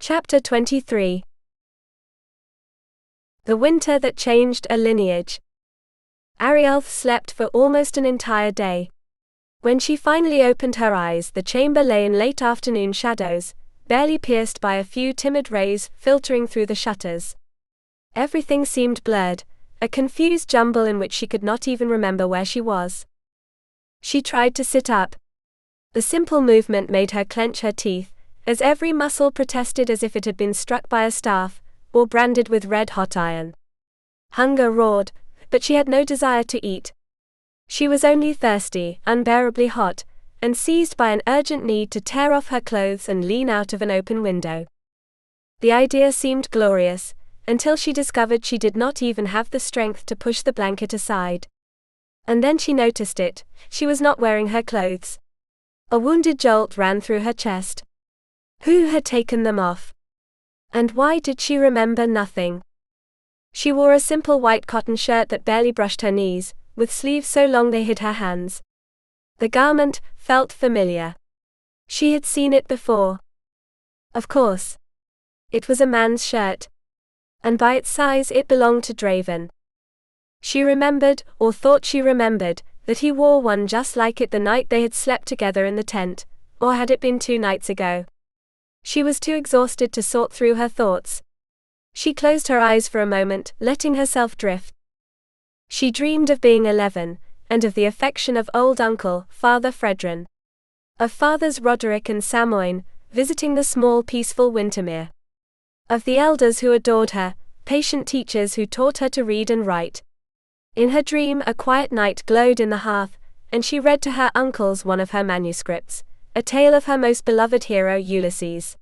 Chapter 23. The winter that changed a lineage. Arielleth slept for almost an entire day. When she finally opened her eyes, the chamber lay in late afternoon shadows, barely pierced by a few timid rays filtering through the shutters. Everything seemed blurred, a confused jumble in which she could not even remember where she was. She tried to sit up. The simple movement made her clench her teeth, as every muscle protested as if it had been struck by a staff, or branded with red-hot iron. Hunger roared, but she had no desire to eat. She was only thirsty, unbearably hot, and seized by an urgent need to tear off her clothes and lean out of an open window. The idea seemed glorious, until she discovered she did not even have the strength to push the blanket aside. And then she noticed it: she was not wearing her clothes. A wounded jolt ran through her chest. Who had taken them off? And why did she remember nothing? She wore a simple white cotton shirt that barely brushed her knees, with sleeves so long they hid her hands. The garment felt familiar. She had seen it before. Of course. It was a man's shirt. And by its size it belonged to Draven. She remembered, or thought she remembered, that he wore one just like it the night they had slept together in the tent, or had it been 2 nights ago? She was too exhausted to sort through her thoughts. She closed her eyes for a moment, letting herself drift. She dreamed of being 11, and of the affection of old uncle, Father Fredrin. Of fathers Roderick and Samoin, visiting the small peaceful Wintermere. Of the elders who adored her, patient teachers who taught her to read and write. In her dream a quiet night glowed in the hearth, and she read to her uncles one of her manuscripts, a tale of her most beloved hero Ulysses.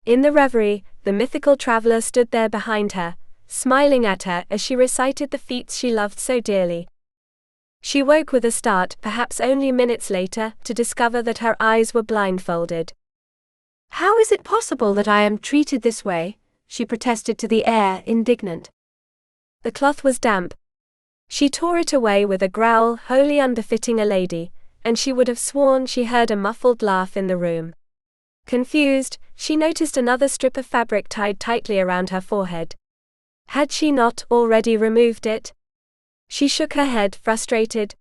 In the reverie, the mythical traveler stood there behind her, smiling at her as she recited the feats she loved so dearly. She woke with a start, perhaps only minutes later, to discover that her eyes were blindfolded. "How is it possible that I am treated this way?" she protested to the air, indignant. The cloth was damp. She tore it away with a growl wholly unbefitting a lady, and she would have sworn she heard a muffled laugh in the room. Confused, she noticed another strip of fabric tied tightly around her forehead. Had she not already removed it? She shook her head, frustrated.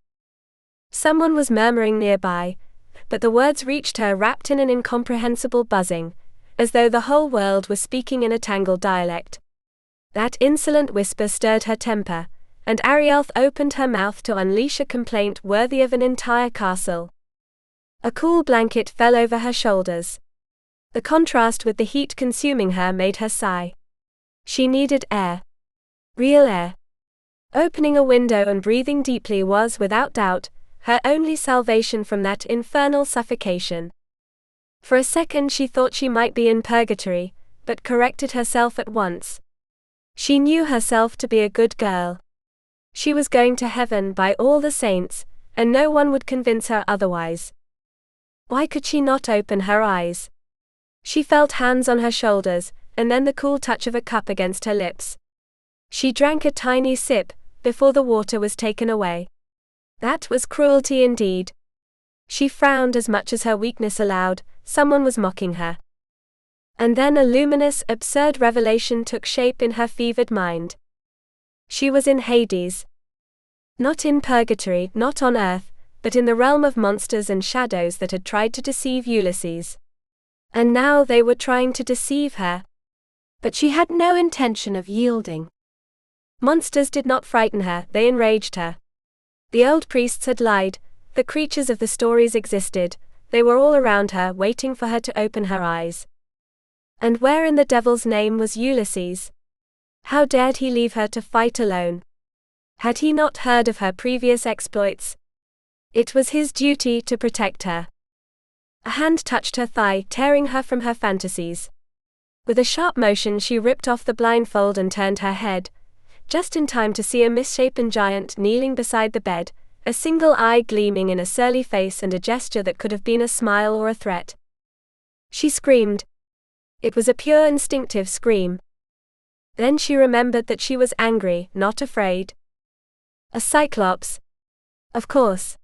Someone was murmuring nearby, but the words reached her wrapped in an incomprehensible buzzing, as though the whole world were speaking in a tangled dialect. That insolent whisper stirred her temper, and Arielleth opened her mouth to unleash a complaint worthy of an entire castle. A cool blanket fell over her shoulders. The contrast with the heat consuming her made her sigh. She needed air. Real air. Opening a window and breathing deeply was, without doubt, her only salvation from that infernal suffocation. For a second she thought she might be in purgatory, but corrected herself at once. She knew herself to be a good girl. She was going to heaven by all the saints, and no one would convince her otherwise. Why could she not open her eyes? She felt hands on her shoulders, and then the cool touch of a cup against her lips. She drank a tiny sip, before the water was taken away. That was cruelty indeed. She frowned as much as her weakness allowed. Someone was mocking her. And then a luminous, absurd revelation took shape in her fevered mind. She was in Hades. Not in purgatory, not on earth, but in the realm of monsters and shadows that had tried to deceive Ulysses. And now they were trying to deceive her. But she had no intention of yielding. Monsters did not frighten her, they enraged her. The old priests had lied, the creatures of the stories existed, they were all around her, waiting for her to open her eyes. And where in the devil's name was Ulysses? How dared he leave her to fight alone? Had he not heard of her previous exploits? It was his duty to protect her. A hand touched her thigh, tearing her from her fantasies. With a sharp motion she ripped off the blindfold and turned her head, just in time to see a misshapen giant kneeling beside the bed, a single eye gleaming in a surly face and a gesture that could have been a smile or a threat. She screamed. It was a pure instinctive scream. Then she remembered that she was angry, not afraid. A Cyclops. Of course.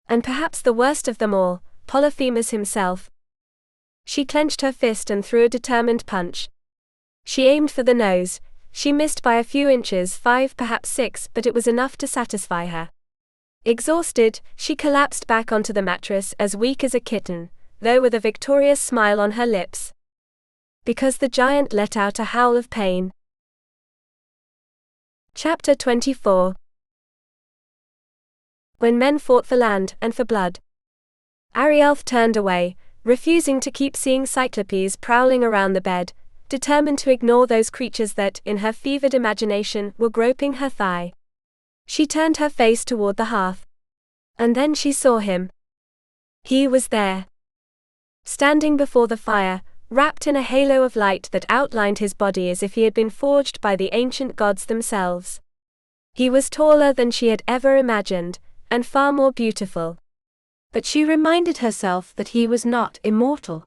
And perhaps the worst of them all, Polyphemus himself. She clenched her fist and threw a determined punch. She aimed for the nose. She missed by a few inches, 5, perhaps 6, but it was enough to satisfy her. Exhausted, she collapsed back onto the mattress, as weak as a kitten, though with a victorious smile on her lips. Because the giant let out a howl of pain. Chapter 24. When men fought for land and for blood. Arielleth turned away, refusing to keep seeing cyclopes prowling around the bed, determined to ignore those creatures that, in her fevered imagination, were groping her thigh. She turned her face toward the hearth. And then she saw him. He was there. Standing before the fire, wrapped in a halo of light that outlined his body as if he had been forged by the ancient gods themselves. He was taller than she had ever imagined, and far more beautiful. But she reminded herself that he was not immortal.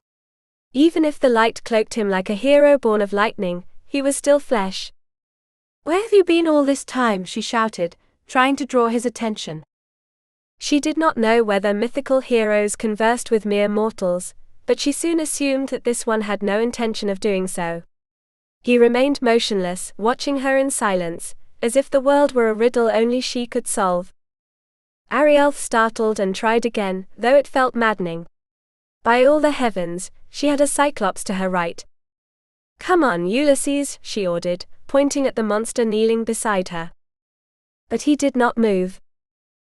Even if the light cloaked him like a hero born of lightning, he was still flesh. "Where have you been all this time?" she shouted, trying to draw his attention. She did not know whether mythical heroes conversed with mere mortals, but she soon assumed that this one had no intention of doing so. He remained motionless, watching her in silence, as if the world were a riddle only she could solve. Arielleth startled and tried again, though it felt maddening. By all the heavens, she had a cyclops to her right. "Come on, Ulysses," she ordered, pointing at the monster kneeling beside her. But he did not move.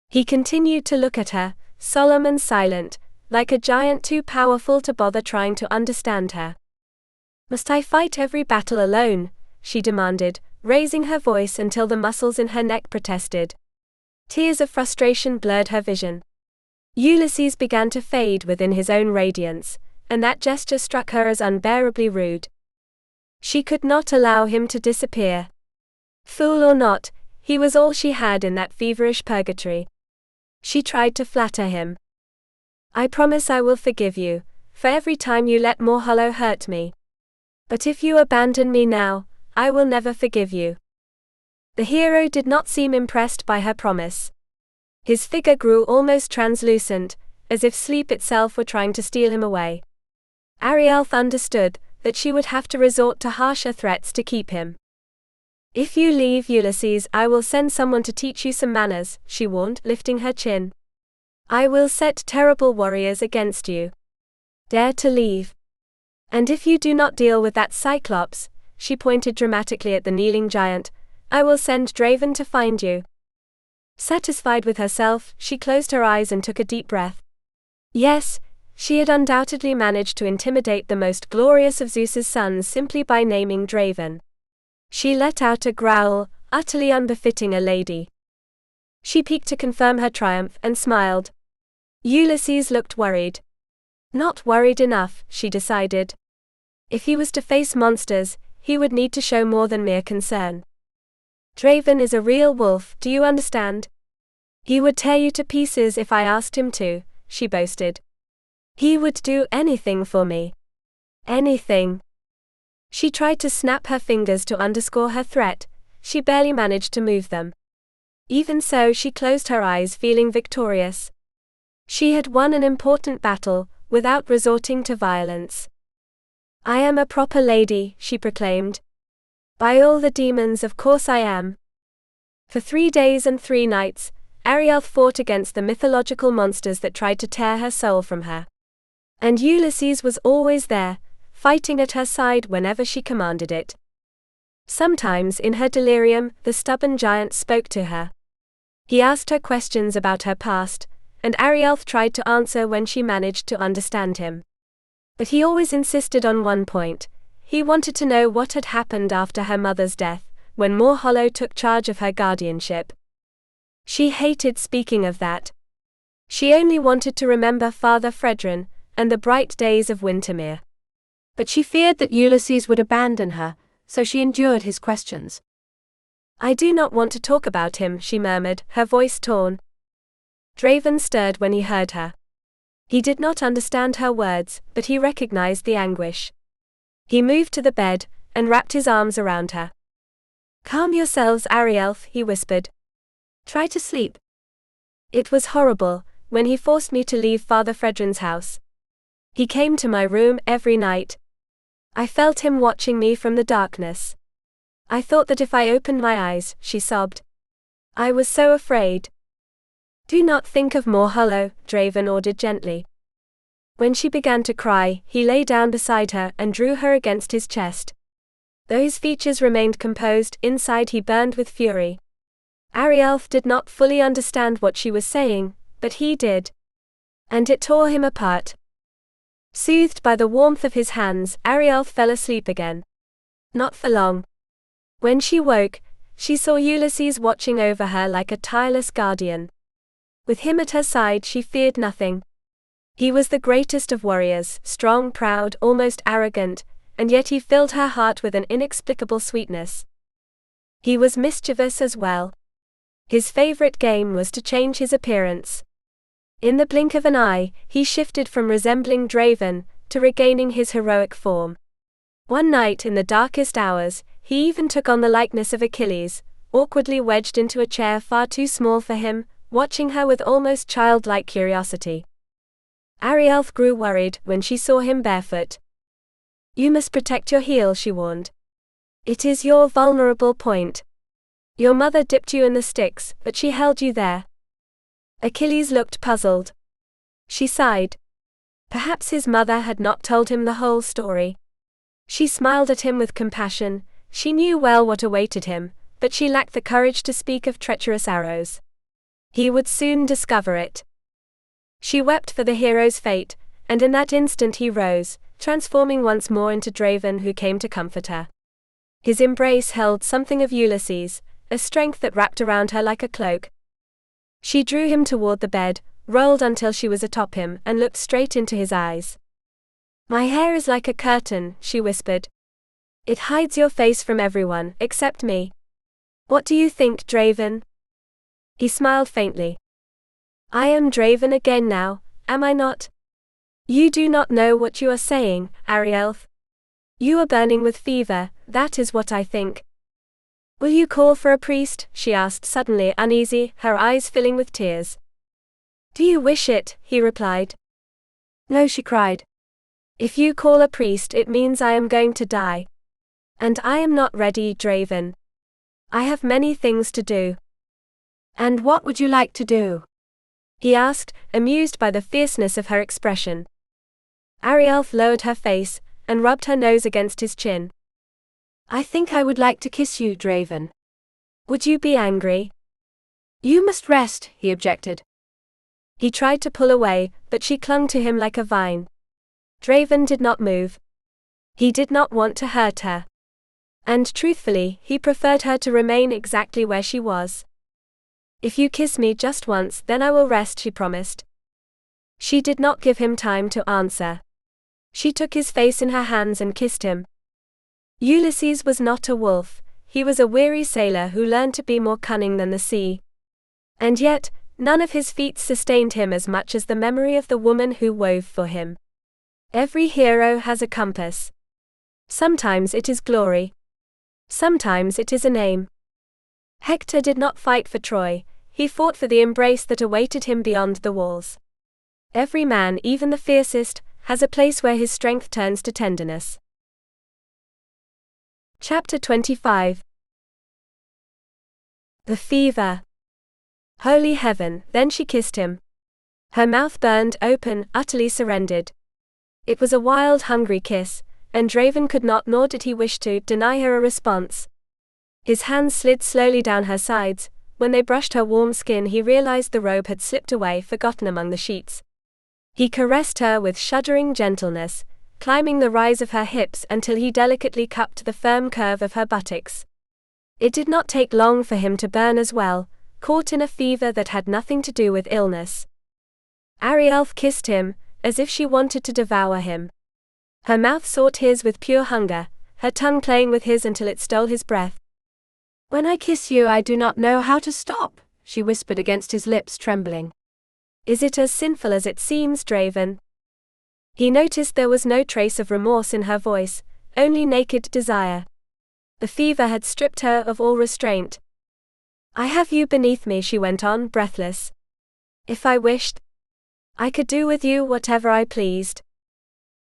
He continued to look at her, solemn and silent, like a giant too powerful to bother trying to understand her. "Must I fight every battle alone?" she demanded, raising her voice until the muscles in her neck protested. Tears of frustration blurred her vision. Ulysses began to fade within his own radiance, and that gesture struck her as unbearably rude. She could not allow him to disappear. Fool or not, he was all she had in that feverish purgatory. She tried to flatter him. "I promise I will forgive you, for every time you let Morhollow hurt me. But if you abandon me now, I will never forgive you." The hero did not seem impressed by her promise. His figure grew almost translucent, as if sleep itself were trying to steal him away. Arielleth understood that she would have to resort to harsher threats to keep him. "If you leave, Ulysses, I will send someone to teach you some manners," she warned, lifting her chin. "I will set terrible warriors against you. Dare to leave. And if you do not deal with that cyclops," she pointed dramatically at the kneeling giant, "I will send Draven to find you." Satisfied with herself, she closed her eyes and took a deep breath. Yes, she had undoubtedly managed to intimidate the most glorious of Zeus's sons simply by naming Draven. She let out a growl, utterly unbefitting a lady. She peeked to confirm her triumph and smiled. Ulysses looked worried. Not worried enough, she decided. If he was to face monsters, he would need to show more than mere concern. "Draven is a real wolf, do you understand? He would tear you to pieces if I asked him to," she boasted. "He would do anything for me. Anything." She tried to snap her fingers to underscore her threat. She barely managed to move them. Even so, she closed her eyes, feeling victorious. She had won an important battle, without resorting to violence. "I am a proper lady," she proclaimed. "By all the demons, of course I am." For 3 days and 3 nights, Arielleth fought against the mythological monsters that tried to tear her soul from her. And Ulysses was always there, fighting at her side whenever she commanded it. Sometimes in her delirium, the stubborn giant spoke to her. He asked her questions about her past, and Arielleth tried to answer when she managed to understand him. But he always insisted on one point. He wanted to know what had happened after her mother's death, when Morhollow took charge of her guardianship. She hated speaking of that. She only wanted to remember Father Fredrin, and the bright days of Wintermere. But she feared that Ulysses would abandon her, so she endured his questions. "I do not want to talk about him," she murmured, her voice torn. Draven stirred when he heard her. He did not understand her words, but he recognized the anguish. He moved to the bed, and wrapped his arms around her. "Calm yourselves, Arielleth," he whispered. "Try to sleep." It was horrible, when he forced me to leave Father Fredrin's house. He came to my room every night. I felt him watching me from the darkness. I thought that if I opened my eyes, she sobbed. I was so afraid. Do not think of Morhollow, Draven ordered gently. When she began to cry, he lay down beside her and drew her against his chest. Though his features remained composed, inside he burned with fury. Arielleth did not fully understand what she was saying, but he did. And it tore him apart. Soothed by the warmth of his hands, Arielleth fell asleep again. Not for long. When she woke, she saw Ulysses watching over her like a tireless guardian. With him at her side, she feared nothing. He was the greatest of warriors, strong, proud, almost arrogant, and yet he filled her heart with an inexplicable sweetness. He was mischievous as well. His favorite game was to change his appearance. In the blink of an eye, he shifted from resembling Draven to regaining his heroic form. One night in the darkest hours, he even took on the likeness of Achilles, awkwardly wedged into a chair far too small for him, watching her with almost childlike curiosity. Arielleth grew worried when she saw him barefoot. You must protect your heel, she warned. It is your vulnerable point. Your mother dipped you in the Styx, but she held you there. Achilles looked puzzled. She sighed. Perhaps his mother had not told him the whole story. She smiled at him with compassion. She knew well what awaited him, but she lacked the courage to speak of treacherous arrows. He would soon discover it. She wept for the hero's fate, and in that instant he rose, transforming once more into Draven, who came to comfort her. His embrace held something of Ulysses, a strength that wrapped around her like a cloak. She drew him toward the bed, rolled until she was atop him, and looked straight into his eyes. My hair is like a curtain, she whispered. It hides your face from everyone, except me. What do you think, Draven? He smiled faintly. I am Draven again now, am I not? You do not know what you are saying, Arielleth. You are burning with fever, that is what I think. Will you call for a priest? She asked, suddenly uneasy, her eyes filling with tears. Do you wish it? He replied. No, she cried. If you call a priest, it means I am going to die. And I am not ready, Draven. I have many things to do. And what would you like to do? He asked, amused by the fierceness of her expression. Arielleth lowered her face, and rubbed her nose against his chin. I think I would like to kiss you, Draven. Would you be angry? You must rest, he objected. He tried to pull away, but she clung to him like a vine. Draven did not move. He did not want to hurt her. And truthfully, he preferred her to remain exactly where she was. If you kiss me just once, then I will rest, she promised. She did not give him time to answer. She took his face in her hands and kissed him. Ulysses was not a wolf, he was a weary sailor who learned to be more cunning than the sea. And yet, none of his feats sustained him as much as the memory of the woman who wove for him. Every hero has a compass. Sometimes it is glory. Sometimes it is a name. Hector did not fight for Troy, he fought for the embrace that awaited him beyond the walls. Every man, even the fiercest, has a place where his strength turns to tenderness. Chapter 25. The fever. Holy heaven, then she kissed him. Her mouth burned open, utterly surrendered. It was a wild, hungry kiss, and Draven could not, nor did he wish to, deny her a response. His hands slid slowly down her sides. When they brushed her warm skin, he realized the robe had slipped away, forgotten among the sheets. He caressed her with shuddering gentleness, climbing the rise of her hips until he delicately cupped the firm curve of her buttocks. It did not take long for him to burn as well, caught in a fever that had nothing to do with illness. Arielleth kissed him, as if she wanted to devour him. Her mouth sought his with pure hunger, her tongue playing with his until it stole his breath. When I kiss you, I do not know how to stop, she whispered against his lips, trembling. Is it as sinful as it seems, Draven? He noticed there was no trace of remorse in her voice, only naked desire. The fever had stripped her of all restraint. I have you beneath me, she went on, breathless. If I wished, I could do with you whatever I pleased.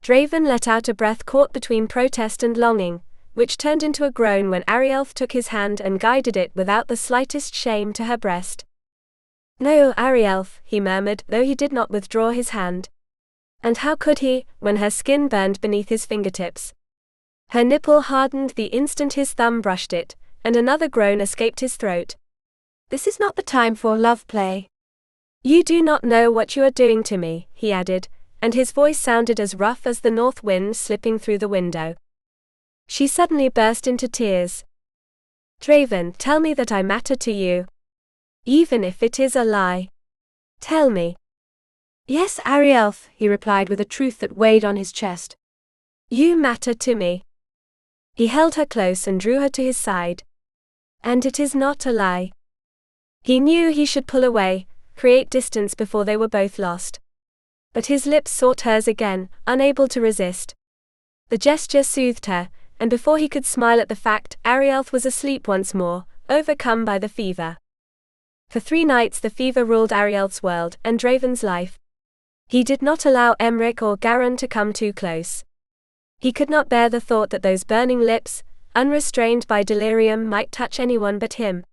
Draven let out a breath caught between protest and longing, which turned into a groan when Arielleth took his hand and guided it without the slightest shame to her breast. "No, Arielleth," he murmured, though he did not withdraw his hand. And how could he, when her skin burned beneath his fingertips? Her nipple hardened the instant his thumb brushed it, and another groan escaped his throat. "This is not the time for love play. You do not know what you are doing to me," he added, and his voice sounded as rough as the north wind slipping through the window. She suddenly burst into tears. "Draven, tell me that I matter to you. Even if it is a lie. Tell me." "Yes, Arielleth," he replied with a truth that weighed on his chest. "You matter to me." He held her close and drew her to his side. "And it is not a lie." He knew he should pull away, create distance before they were both lost. But his lips sought hers again, unable to resist. The gesture soothed her, and before he could smile at the fact, Arielleth was asleep once more, overcome by the fever. For 3 nights the fever ruled Arielleth's world and Draven's life. He did not allow Emric or Garin to come too close. He could not bear the thought that those burning lips, unrestrained by delirium, might touch anyone but him.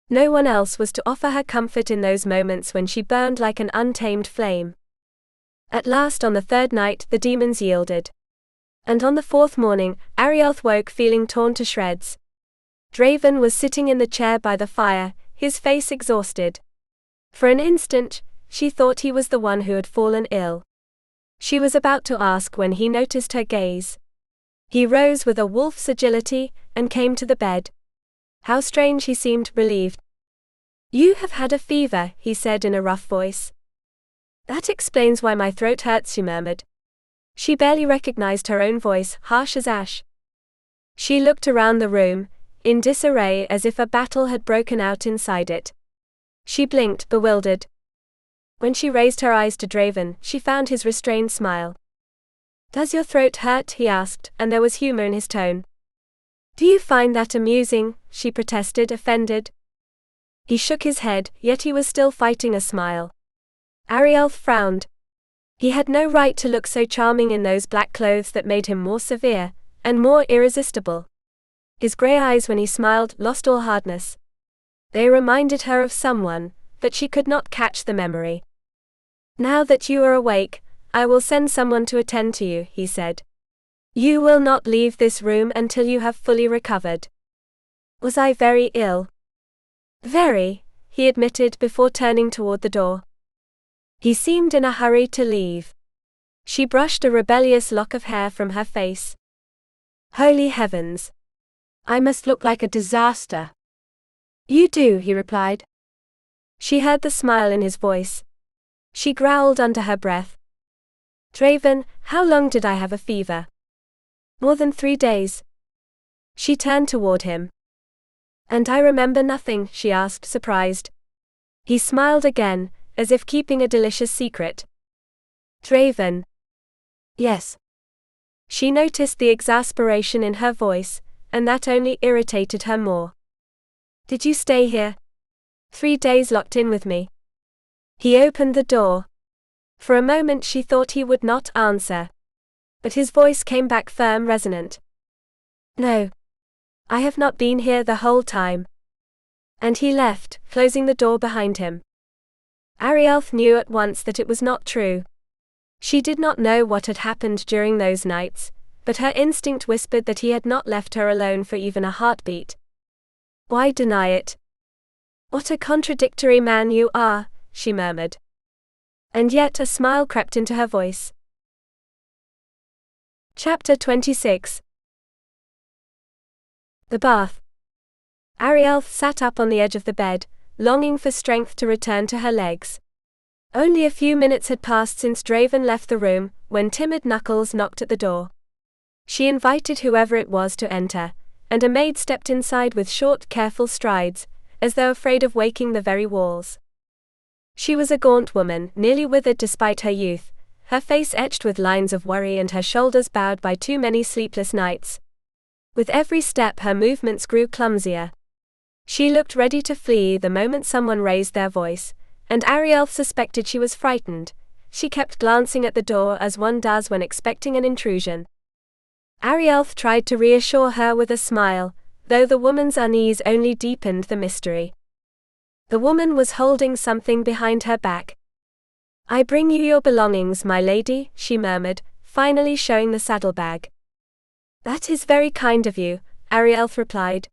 No one else was to offer her comfort in those moments when she burned like an untamed flame. At last, on the 3rd night, the demons yielded. And on the 4th morning, Arielleth woke feeling torn to shreds. Draven was sitting in the chair by the fire, his face exhausted. For an instant, she thought he was the one who had fallen ill. She was about to ask when he noticed her gaze. He rose with a wolf's agility, and came to the bed. How strange, he seemed relieved. "You have had a fever," he said in a rough voice. "That explains why my throat hurts," she murmured. She barely recognized her own voice, harsh as ash. She looked around the room, in disarray as if a battle had broken out inside it. She blinked, bewildered. When she raised her eyes to Draven, she found his restrained smile. "Does your throat hurt?" he asked, and there was humor in his tone. "Do you find that amusing?" she protested, offended. He shook his head, yet he was still fighting a smile. Arielleth frowned. He had no right to look so charming in those black clothes that made him more severe, and more irresistible. His grey eyes, when he smiled, lost all hardness. They reminded her of someone, but she could not catch the memory. "Now that you are awake, I will send someone to attend to you," he said. "You will not leave this room until you have fully recovered." "Was I very ill?" "Very," he admitted before turning toward the door. He seemed in a hurry to leave. She brushed a rebellious lock of hair from her face. "Holy heavens! I must look like a disaster." "You do," he replied. She heard the smile in his voice. She growled under her breath. "Draven, how long did I have a fever?" "More than 3 days." She turned toward him. "And I remember nothing?" she asked, surprised. He smiled again, as if keeping a delicious secret. "Draven." "Yes." She noticed the exasperation in her voice, and that only irritated her more. "Did you stay here 3 days locked in with me?" He opened the door. For a moment she thought he would not answer. But his voice came back firm, resonant. "No. I have not been here the whole time." And he left, closing the door behind him. Arielleth knew at once that it was not true. She did not know what had happened during those nights, but her instinct whispered that he had not left her alone for even a heartbeat. "Why deny it? What a contradictory man you are," she murmured. And yet a smile crept into her voice. Chapter 26. The bath. Arielleth sat up on the edge of the bed, longing for strength to return to her legs. Only a few minutes had passed since Draven left the room, when timid Knuckles knocked at the door. She invited whoever it was to enter, and a maid stepped inside with short, careful strides, as though afraid of waking the very walls. She was a gaunt woman, nearly withered despite her youth, her face etched with lines of worry and her shoulders bowed by too many sleepless nights. With every step her movements grew clumsier. She looked ready to flee the moment someone raised their voice, and Arielleth suspected she was frightened, she kept glancing at the door as one does when expecting an intrusion. Arielleth tried to reassure her with a smile, though the woman's unease only deepened the mystery. The woman was holding something behind her back. "I bring you your belongings, my lady," she murmured, finally showing the saddlebag. "That is very kind of you," Arielleth replied.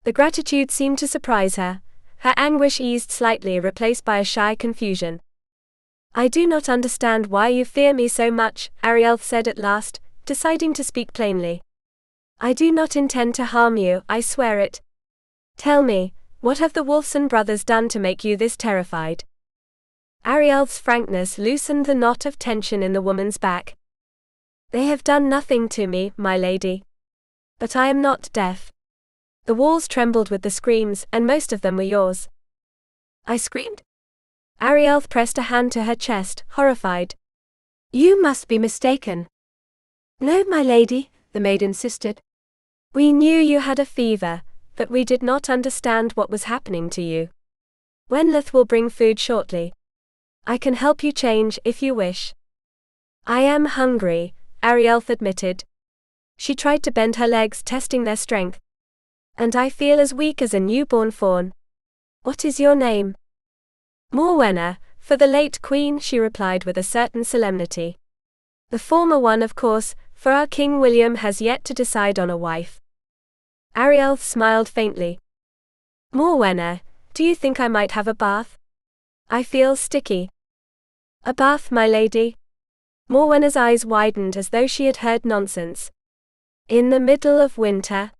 The gratitude seemed to surprise her. Her anguish eased slightly, replaced by a shy confusion. "I do not understand why you fear me so much," Arielleth said at last, deciding to speak plainly. "I do not intend to harm you, I swear it. Tell me, what have the Wulfsen brothers done to make you this terrified?" Arielleth's frankness loosened the knot of tension in the woman's back. "They have done nothing to me, my lady. But I am not deaf. The walls trembled with the screams, and most of them were yours." "I screamed?" Arielleth pressed a hand to her chest, horrified. "You must be mistaken." "No, my lady," the maid insisted. "We knew you had a fever, but we did not understand what was happening to you. Wenleth will bring food shortly. I can help you change if you wish." "I am hungry," Arielleth admitted. She tried to bend her legs, testing their strength. "And I feel as weak as a newborn fawn. What is your name?" "Morwenna, for the late queen," she replied with a certain solemnity. "The former one, of course, for our King William has yet to decide on a wife." Arielleth smiled faintly. "Morwenna, do you think I might have a bath? I feel sticky." "A bath, my lady?" Morwenna's eyes widened as though she had heard nonsense. "In the middle of winter?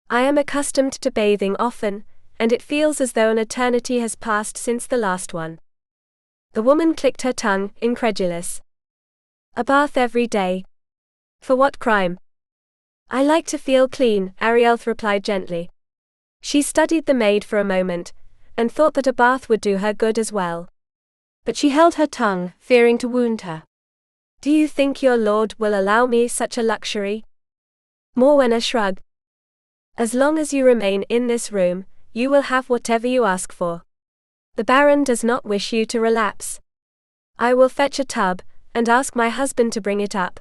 I am accustomed to bathing often, and it feels as though an eternity has passed since the last one." The woman clicked her tongue, incredulous. "A bath every day? For what crime?" "I like to feel clean," Arielleth replied gently. She studied the maid for a moment, and thought that a bath would do her good as well. But she held her tongue, fearing to wound her. "Do you think your lord will allow me such a luxury?" Morwenna shrugged. "As long as you remain in this room, you will have whatever you ask for. The Baron does not wish you to relapse. I will fetch a tub, and ask my husband to bring it up."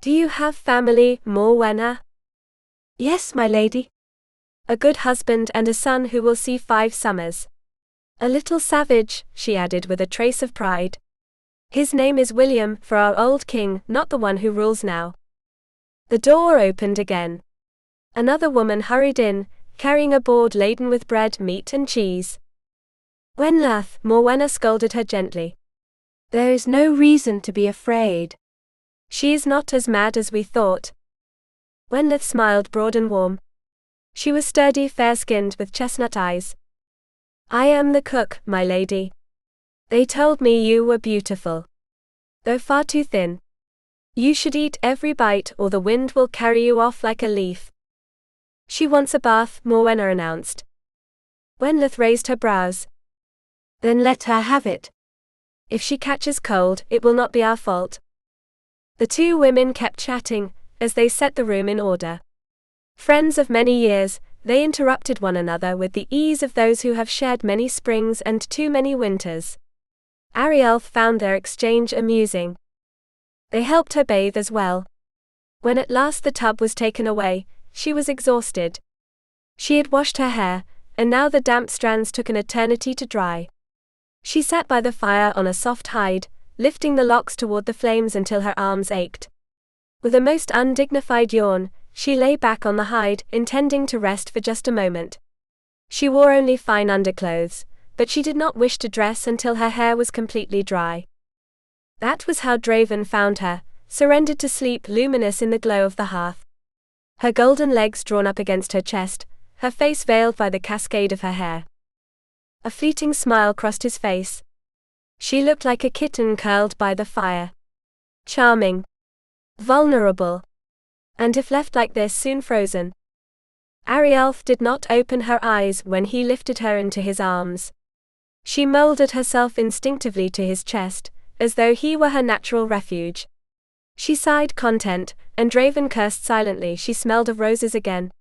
"Do you have family, Morwenna?" "Yes, my lady. A good husband and a son who will see 5 summers. A little savage," she added with a trace of pride. "His name is William, for our old king, not the one who rules now." The door opened again. Another woman hurried in, carrying a board laden with bread, meat and cheese. "Wenleth," Morwenna scolded her gently. "There is no reason to be afraid. She is not as mad as we thought." Wenleth smiled broad and warm. She was sturdy, fair-skinned with chestnut eyes. "I am the cook, my lady. They told me you were beautiful, though far too thin. You should eat every bite or the wind will carry you off like a leaf." "She wants a bath," Morwenna announced. Wenleth raised her brows. "Then let her have it. If she catches cold, it will not be our fault." The 2 women kept chatting, as they set the room in order. Friends of many years, they interrupted one another with the ease of those who have shared many springs and too many winters. Arielleth found their exchange amusing. They helped her bathe as well. When at last the tub was taken away, she was exhausted. She had washed her hair, and now the damp strands took an eternity to dry. She sat by the fire on a soft hide, lifting the locks toward the flames until her arms ached. With a most undignified yawn, she lay back on the hide, intending to rest for just a moment. She wore only fine underclothes, but she did not wish to dress until her hair was completely dry. That was how Draven found her, surrendered to sleep, luminous in the glow of the hearth. Her golden legs drawn up against her chest, her face veiled by the cascade of her hair. A fleeting smile crossed his face. She looked like a kitten curled by the fire. Charming. Vulnerable. And if left like this, soon frozen. Arielleth did not open her eyes when he lifted her into his arms. She molded herself instinctively to his chest, as though he were her natural refuge. She sighed content, and Draven cursed silently. She smelled of roses again.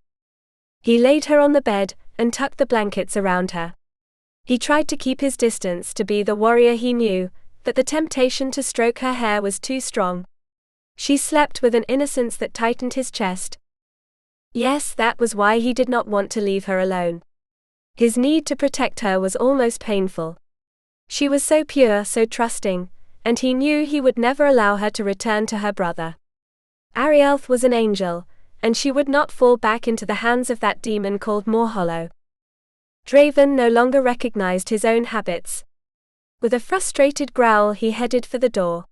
He laid her on the bed, and tucked the blankets around her. He tried to keep his distance, to be the warrior he knew, but the temptation to stroke her hair was too strong. She slept with an innocence that tightened his chest. Yes, that was why he did not want to leave her alone. His need to protect her was almost painful. She was so pure, so trusting, and he knew he would never allow her to return to her brother. Arielleth was an angel, and she would not fall back into the hands of that demon called Morhollow. Draven no longer recognized his own habits. With a frustrated growl he headed for the door.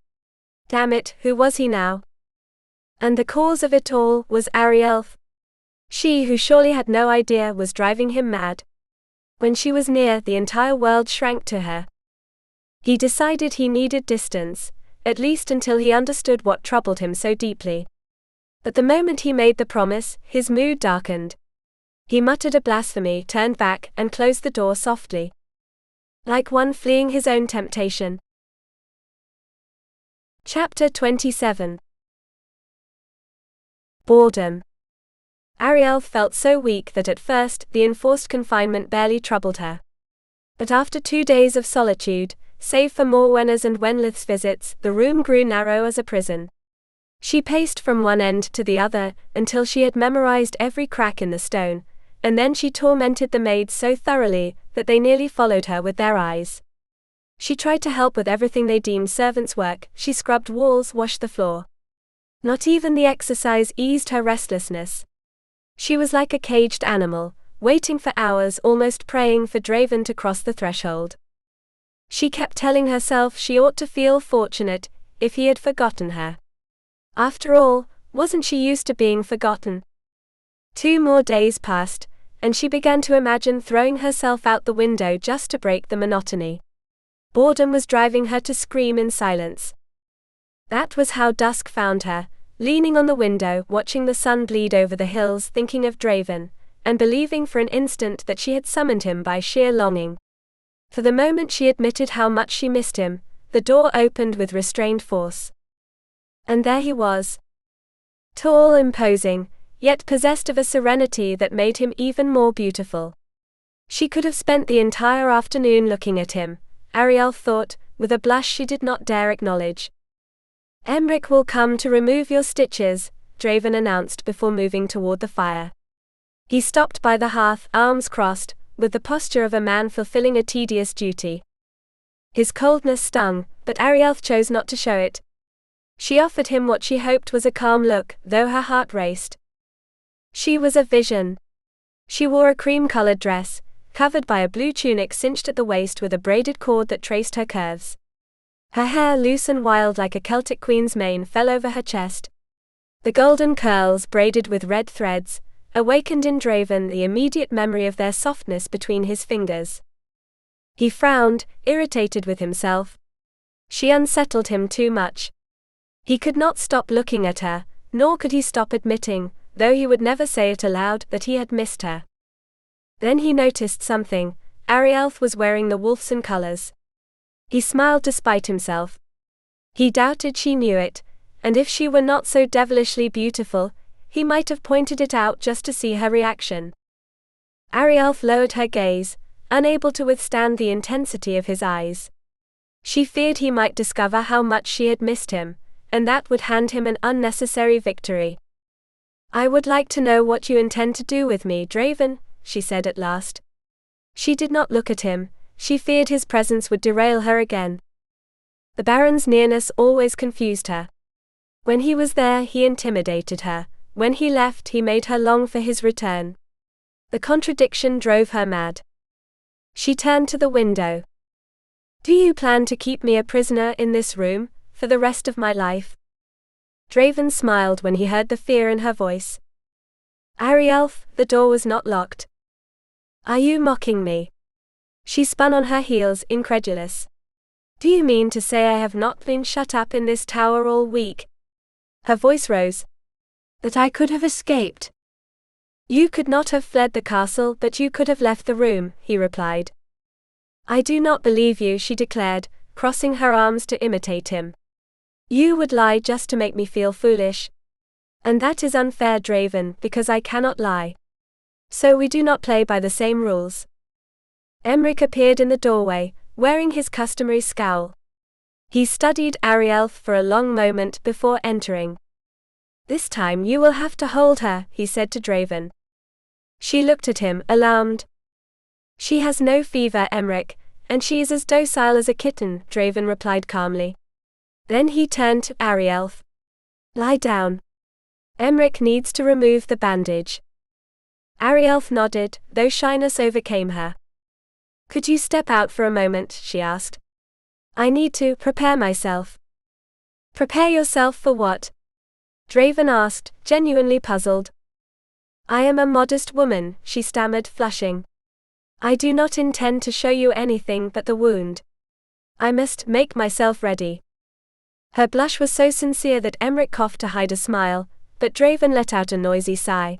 Damn it, who was he now? And the cause of it all was Arielleth. She who surely had no idea was driving him mad. When she was near, the entire world shrank to her. He decided he needed distance, at least until he understood what troubled him so deeply. But the moment he made the promise, his mood darkened. He muttered a blasphemy, turned back, and closed the door softly. Like one fleeing his own temptation. Chapter 27. Boredom. Arielleth felt so weak that at first, the enforced confinement barely troubled her. But after 2 days of solitude, save for Morwenna's and Wenlith's visits, the room grew narrow as a prison. She paced from one end to the other, until she had memorized every crack in the stone, and then she tormented the maids so thoroughly, that they nearly followed her with their eyes. She tried to help with everything they deemed servants' work. She scrubbed walls, washed the floor. Not even the exercise eased her restlessness. She was like a caged animal, waiting for hours, almost praying for Draven to cross the threshold. She kept telling herself she ought to feel fortunate, if he had forgotten her. After all, wasn't she used to being forgotten? 2 more days passed, and she began to imagine throwing herself out the window just to break the monotony. Boredom was driving her to scream in silence. That was how dusk found her, leaning on the window, watching the sun bleed over the hills, thinking of Draven, and believing for an instant that she had summoned him by sheer longing. For the moment she admitted how much she missed him, the door opened with restrained force. And there he was. Tall, imposing, yet possessed of a serenity that made him even more beautiful. She could have spent the entire afternoon looking at him, Arielleth thought, with a blush she did not dare acknowledge. Emric will come to remove your stitches, Draven announced before moving toward the fire. He stopped by the hearth, arms crossed, with the posture of a man fulfilling a tedious duty. His coldness stung, but Arielleth chose not to show it. She offered him what she hoped was a calm look, though her heart raced. She was a vision. She wore a cream-colored dress, covered by a blue tunic cinched at the waist with a braided cord that traced her curves. Her hair, loose and wild like a Celtic queen's mane, fell over her chest. The golden curls, braided with red threads, awakened in Draven the immediate memory of their softness between his fingers. He frowned, irritated with himself. She unsettled him too much. He could not stop looking at her, nor could he stop admitting, though he would never say it aloud, that he had missed her. Then he noticed something. Arielleth was wearing the Wulfsen colors. He smiled despite himself. He doubted she knew it, and if she were not so devilishly beautiful, he might have pointed it out just to see her reaction. Arielleth lowered her gaze, unable to withstand the intensity of his eyes. She feared he might discover how much she had missed him, and that would hand him an unnecessary victory. I would like to know what you intend to do with me, Draven, she said at last. She did not look at him. She feared his presence would derail her again. The Baron's nearness always confused her. When he was there, he intimidated her. When he left, he made her long for his return. The contradiction drove her mad. She turned to the window. Do you plan to keep me a prisoner in this room, for the rest of my life? Draven smiled when he heard the fear in her voice. Arielleth, the door was not locked. Are you mocking me? She spun on her heels, incredulous. Do you mean to say I have not been shut up in this tower all week? Her voice rose. That I could have escaped. You could not have fled the castle, but you could have left the room, he replied. I do not believe you, she declared, crossing her arms to imitate him. You would lie just to make me feel foolish. And that is unfair, Draven, because I cannot lie. So we do not play by the same rules. Emric appeared in the doorway, wearing his customary scowl. He studied Arielleth for a long moment before entering. "This time you will have to hold her," he said to Draven. She looked at him, alarmed. "She has no fever, Emric, and she is as docile as a kitten," Draven replied calmly. Then he turned to Arielleth. "Lie down. Emric needs to remove the bandage." Arielleth nodded, though shyness overcame her. "Could you step out for a moment?" she asked. "I need to prepare myself." "Prepare yourself for what?" Draven asked, genuinely puzzled. "I am a modest woman," she stammered, flushing. "I do not intend to show you anything but the wound. I must make myself ready." Her blush was so sincere that Emric coughed to hide a smile, but Draven let out a noisy sigh.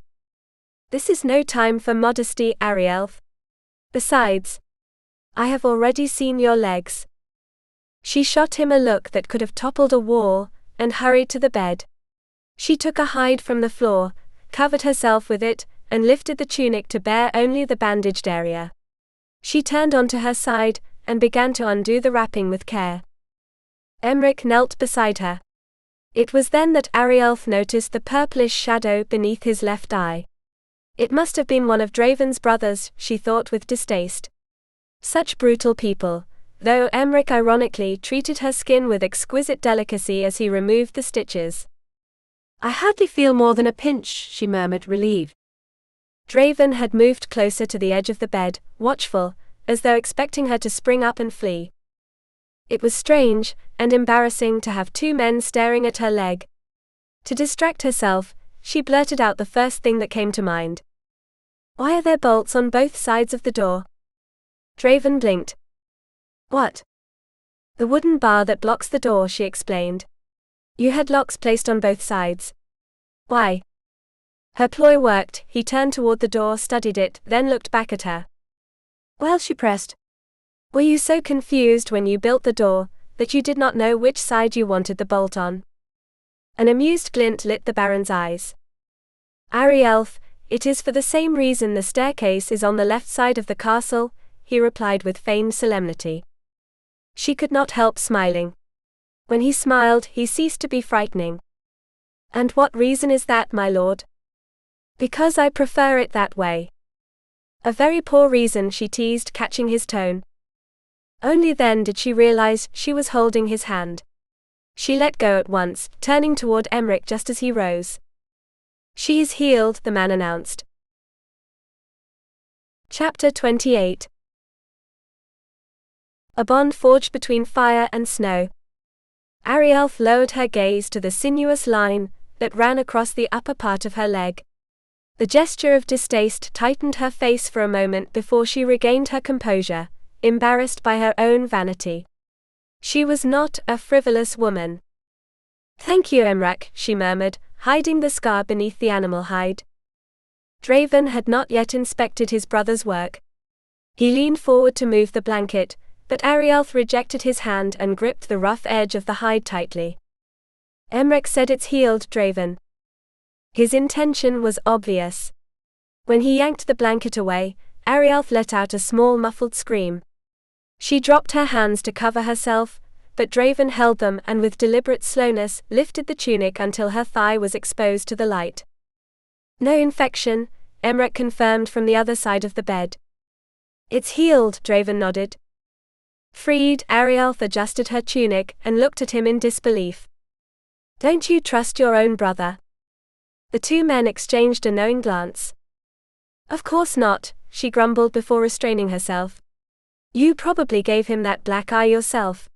"This is no time for modesty, Arielleth. Besides, I have already seen your legs." She shot him a look that could have toppled a wall, and hurried to the bed. She took a hide from the floor, covered herself with it, and lifted the tunic to bare only the bandaged area. She turned onto her side, and began to undo the wrapping with care. Emric knelt beside her. It was then that Arielleth noticed the purplish shadow beneath his left eye. It must have been one of Draven's brothers, she thought with distaste. Such brutal people, though Emric ironically treated her skin with exquisite delicacy as he removed the stitches. "I hardly feel more than a pinch," she murmured, relieved. Draven had moved closer to the edge of the bed, watchful, as though expecting her to spring up and flee. It was strange, and embarrassing to have two men staring at her leg. To distract herself, she blurted out the first thing that came to mind. "Why are there bolts on both sides of the door?" Draven blinked. "What?" "The wooden bar that blocks the door," she explained. "You had locks placed on both sides." "Why?" Her ploy worked. He turned toward the door, studied it, then looked back at her. "Well," she pressed. "Were you so confused when you built the door, that you did not know which side you wanted the bolt on?" An amused glint lit the Baron's eyes. "Arielleth, it is for the same reason the staircase is on the left side of the castle," he replied with feigned solemnity. She could not help smiling. When he smiled, he ceased to be frightening. "And what reason is that, my lord?" "Because I prefer it that way." "A very poor reason," she teased, catching his tone. Only then did she realize she was holding his hand. She let go at once, turning toward Emric just as he rose. "She is healed," the man announced. Chapter 28. A bond forged between fire and snow. Arielleth lowered her gaze to the sinuous line that ran across the upper part of her leg. The gesture of distaste tightened her face for a moment before she regained her composure, embarrassed by her own vanity. She was not a frivolous woman. "Thank you, Emric," she murmured, hiding the scar beneath the animal hide. Draven had not yet inspected his brother's work. He leaned forward to move the blanket, but Arielleth rejected his hand and gripped the rough edge of the hide tightly. "Emric said it's healed, Draven." His intention was obvious. When he yanked the blanket away, Arielleth let out a small muffled scream. She dropped her hands to cover herself, but Draven held them and with deliberate slowness lifted the tunic until her thigh was exposed to the light. "No infection," Emric confirmed from the other side of the bed. "It's healed," Draven nodded. Freed, Arielleth adjusted her tunic and looked at him in disbelief. "Don't you trust your own brother?" The two men exchanged a knowing glance. "Of course not," she grumbled before restraining herself. "You probably gave him that black eye yourself.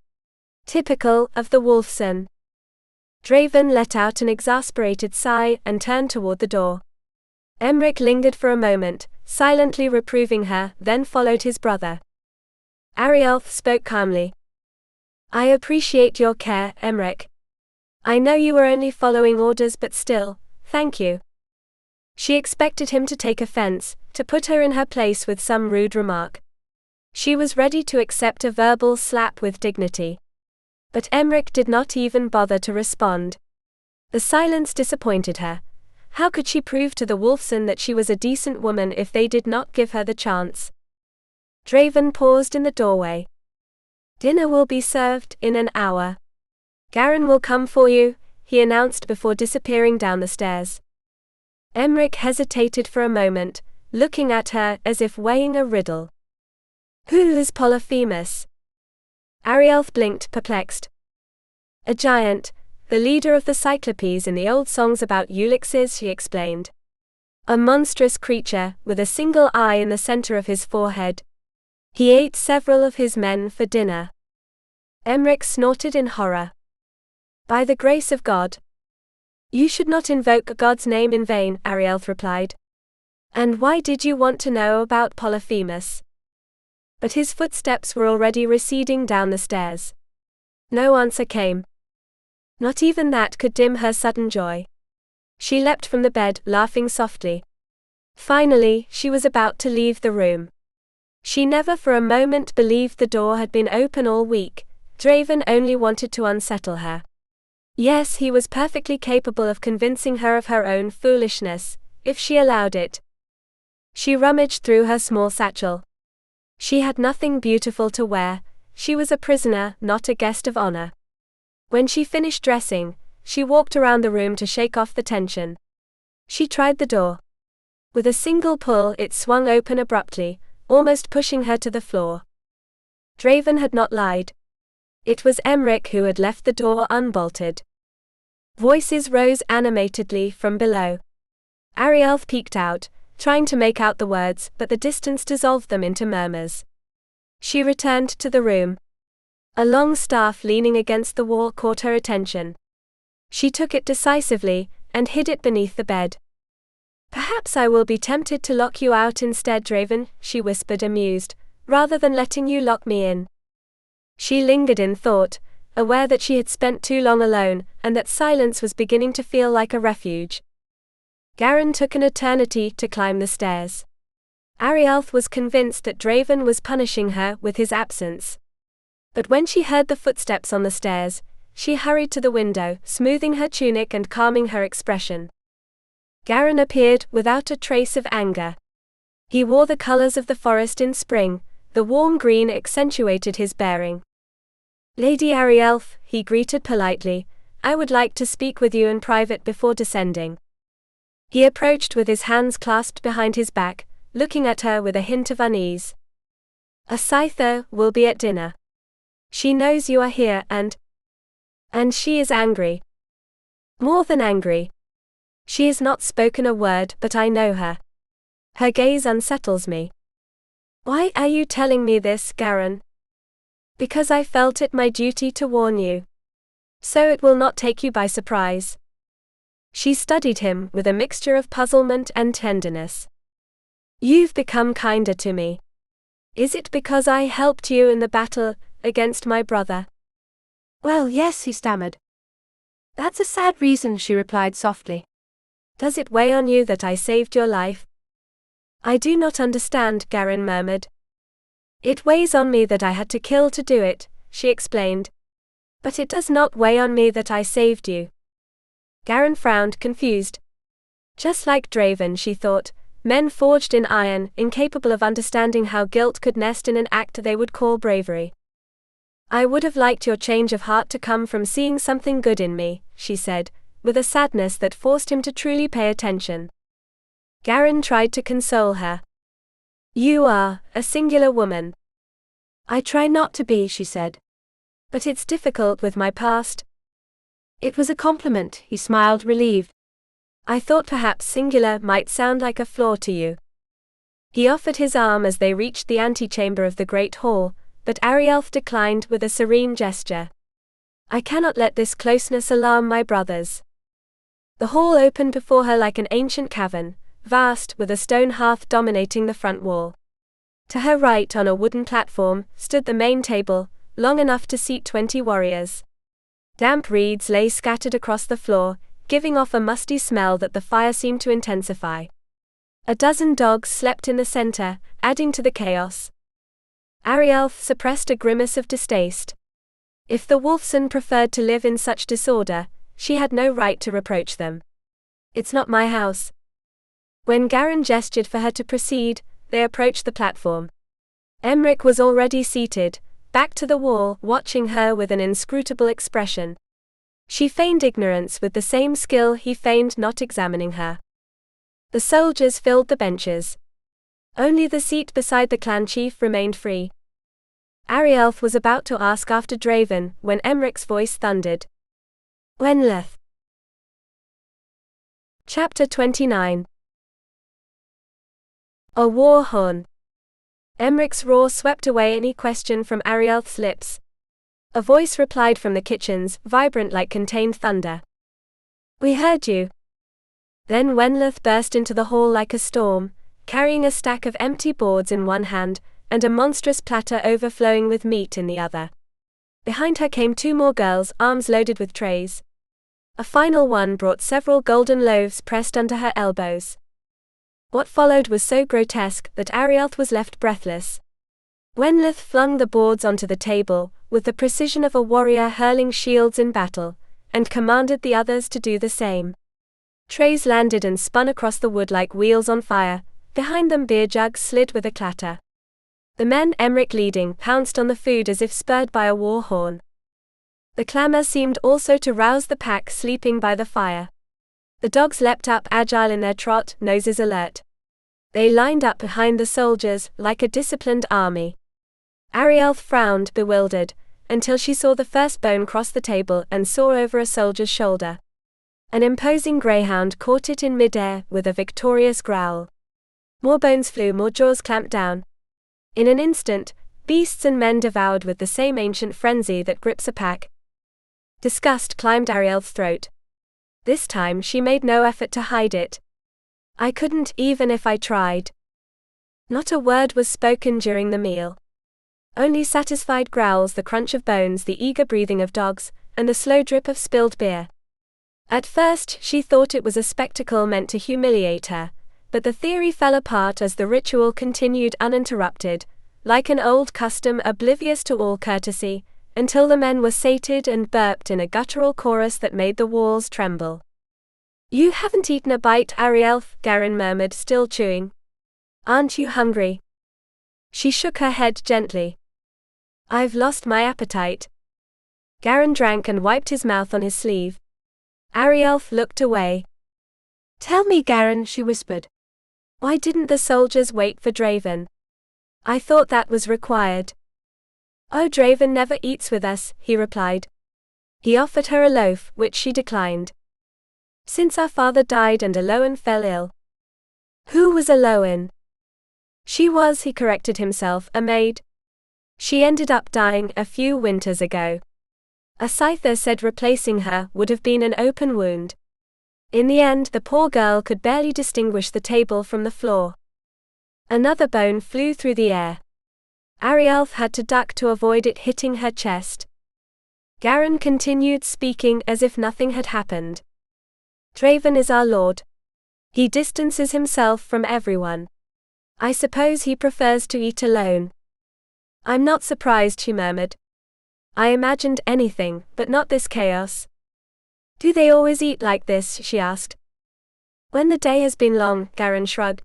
Typical of the Wulfsen." Draven let out an exasperated sigh and turned toward the door. Emric lingered for a moment, silently reproving her, then followed his brother. Arielleth spoke calmly. "I appreciate your care, Emric. I know you were only following orders, but still, thank you." She expected him to take offense, to put her in her place with some rude remark. She was ready to accept a verbal slap with dignity. But Emric did not even bother to respond. The silence disappointed her. How could she prove to the Wulfsen that she was a decent woman if they did not give her the chance? Draven paused in the doorway. Dinner will be served in an hour. Garin will come for you, he announced before disappearing down the stairs. Emmerich hesitated for a moment, looking at her as if weighing a riddle. Who is Polyphemus? Arielleth blinked, perplexed. A giant, the leader of the Cyclopes in the old songs about Ulysses, she explained. A monstrous creature, with a single eye in the center of his forehead. He ate several of his men for dinner. Emmerich snorted in horror. By the grace of God. You should not invoke God's name in vain, Arielleth replied. And why did you want to know about Polyphemus? But his footsteps were already receding down the stairs. No answer came. Not even that could dim her sudden joy. She leapt from the bed, laughing softly. Finally, she was about to leave the room. She never for a moment believed the door had been open all week. Draven only wanted to unsettle her. Yes, he was perfectly capable of convincing her of her own foolishness, if she allowed it. She rummaged through her small satchel. She had nothing beautiful to wear. She was a prisoner, not a guest of honor. When she finished dressing, she walked around the room to shake off the tension. She tried the door. With a single pull, it swung open abruptly, almost pushing her to the floor. Draven had not lied. It was Emmerich who had left the door unbolted. Voices rose animatedly from below. Arielleth peeked out, trying to make out the words, but the distance dissolved them into murmurs. She returned to the room. A long staff leaning against the wall caught her attention. She took it decisively, and hid it beneath the bed. Perhaps I will be tempted to lock you out instead, Draven, she whispered, amused, rather than letting you lock me in. She lingered in thought, aware that she had spent too long alone, and that silence was beginning to feel like a refuge. Garin took an eternity to climb the stairs. Arielleth was convinced that Draven was punishing her with his absence. But when she heard the footsteps on the stairs, she hurried to the window, smoothing her tunic and calming her expression. Garin appeared without a trace of anger. He wore the colors of the forest in spring. The warm green accentuated his bearing. Lady Arielleth, he greeted politely, I would like to speak with you in private before descending. He approached with his hands clasped behind his back, looking at her with a hint of unease. A Scyther will be at dinner. She knows you are here and she is angry. More than angry. She has not spoken a word, but I know her. Her gaze unsettles me. Why are you telling me this, Garin? Because I felt it my duty to warn you. So it will not take you by surprise. She studied him with a mixture of puzzlement and tenderness. You've become kinder to me. Is it because I helped you in the battle against my brother? Well, yes, he stammered. That's a sad reason, she replied softly. Does it weigh on you that I saved your life? I do not understand, Garin murmured. It weighs on me that I had to kill to do it, she explained. But it does not weigh on me that I saved you. Garin frowned, confused. Just like Draven, she thought, men forged in iron, incapable of understanding how guilt could nest in an act they would call bravery. I would have liked your change of heart to come from seeing something good in me, she said, with a sadness that forced him to truly pay attention. Garin tried to console her. You are a singular woman. I try not to be, she said. But it's difficult with my past. It was a compliment, he smiled, relieved. I thought perhaps singular might sound like a flaw to you. He offered his arm as they reached the antechamber of the great hall, but Arielleth declined with a serene gesture. I cannot let this closeness alarm my brothers. The hall opened before her like an ancient cavern, vast, with a stone hearth dominating the front wall. To her right, on a wooden platform, stood the main table, long enough to seat 20 warriors. Damp reeds lay scattered across the floor, giving off a musty smell that the fire seemed to intensify. A dozen dogs slept in the center, adding to the chaos. Arielleth suppressed a grimace of distaste. If the Wulfsen preferred to live in such disorder, she had no right to reproach them. It's not my house. When Garin gestured for her to proceed, they approached the platform. Emmerich was already seated, back to the wall, watching her with an inscrutable expression. She feigned ignorance with the same skill he feigned not examining her. The soldiers filled the benches. Only the seat beside the clan chief remained free. Arielleth was about to ask after Draven when Emric's voice thundered. Wenleth. Chapter 29. A war horn. Emric's roar swept away any question from Arielleth's lips. A voice replied from the kitchens, vibrant like contained thunder. We heard you. Then Wenleth burst into the hall like a storm, carrying a stack of empty boards in one hand, and a monstrous platter overflowing with meat in the other. Behind her came two more girls, arms loaded with trays. A final one brought several golden loaves pressed under her elbows. What followed was so grotesque that Arielleth was left breathless. Wenleth flung the boards onto the table, with the precision of a warrior hurling shields in battle, and commanded the others to do the same. Trays landed and spun across the wood like wheels on fire. Behind them beer jugs slid with a clatter. The men, Emric leading, pounced on the food as if spurred by a war horn. The clamor seemed also to rouse the pack sleeping by the fire. The dogs leapt up, agile in their trot, noses alert. They lined up behind the soldiers, like a disciplined army. Arielleth frowned, bewildered, until she saw the first bone cross the table and soar over a soldier's shoulder. An imposing greyhound caught it in midair, with a victorious growl. More bones flew, more jaws clamped down. In an instant, beasts and men devoured with the same ancient frenzy that grips a pack. Disgust climbed Arielleth's throat. This time she made no effort to hide it. I couldn't, even if I tried. Not a word was spoken during the meal. Only satisfied growls, the crunch of bones, the eager breathing of dogs, and the slow drip of spilled beer. At first she thought it was a spectacle meant to humiliate her, but the theory fell apart as the ritual continued uninterrupted, like an old custom oblivious to all courtesy, until the men were sated and burped in a guttural chorus that made the walls tremble. You haven't eaten a bite, Arielleth, Garin murmured, still chewing. Aren't you hungry? She shook her head gently. I've lost my appetite. Garin drank and wiped his mouth on his sleeve. Arielleth looked away. Tell me, Garin, she whispered. Why didn't the soldiers wait for Draven? I thought that was required. Oh, Draven never eats with us, he replied. He offered her a loaf, which she declined. Since our father died and Aloin fell ill. Who was Aloin? She was, he corrected himself, a maid. She ended up dying a few winters ago. A scyther said replacing her would have been an open wound. In the end, the poor girl could barely distinguish the table from the floor. Another bone flew through the air. Arielleth had to duck to avoid it hitting her chest. Garin continued speaking as if nothing had happened. Draven is our lord. He distances himself from everyone. I suppose he prefers to eat alone. I'm not surprised, she murmured. I imagined anything, but not this chaos. Do they always eat like this, she asked. When the day has been long, Garin shrugged.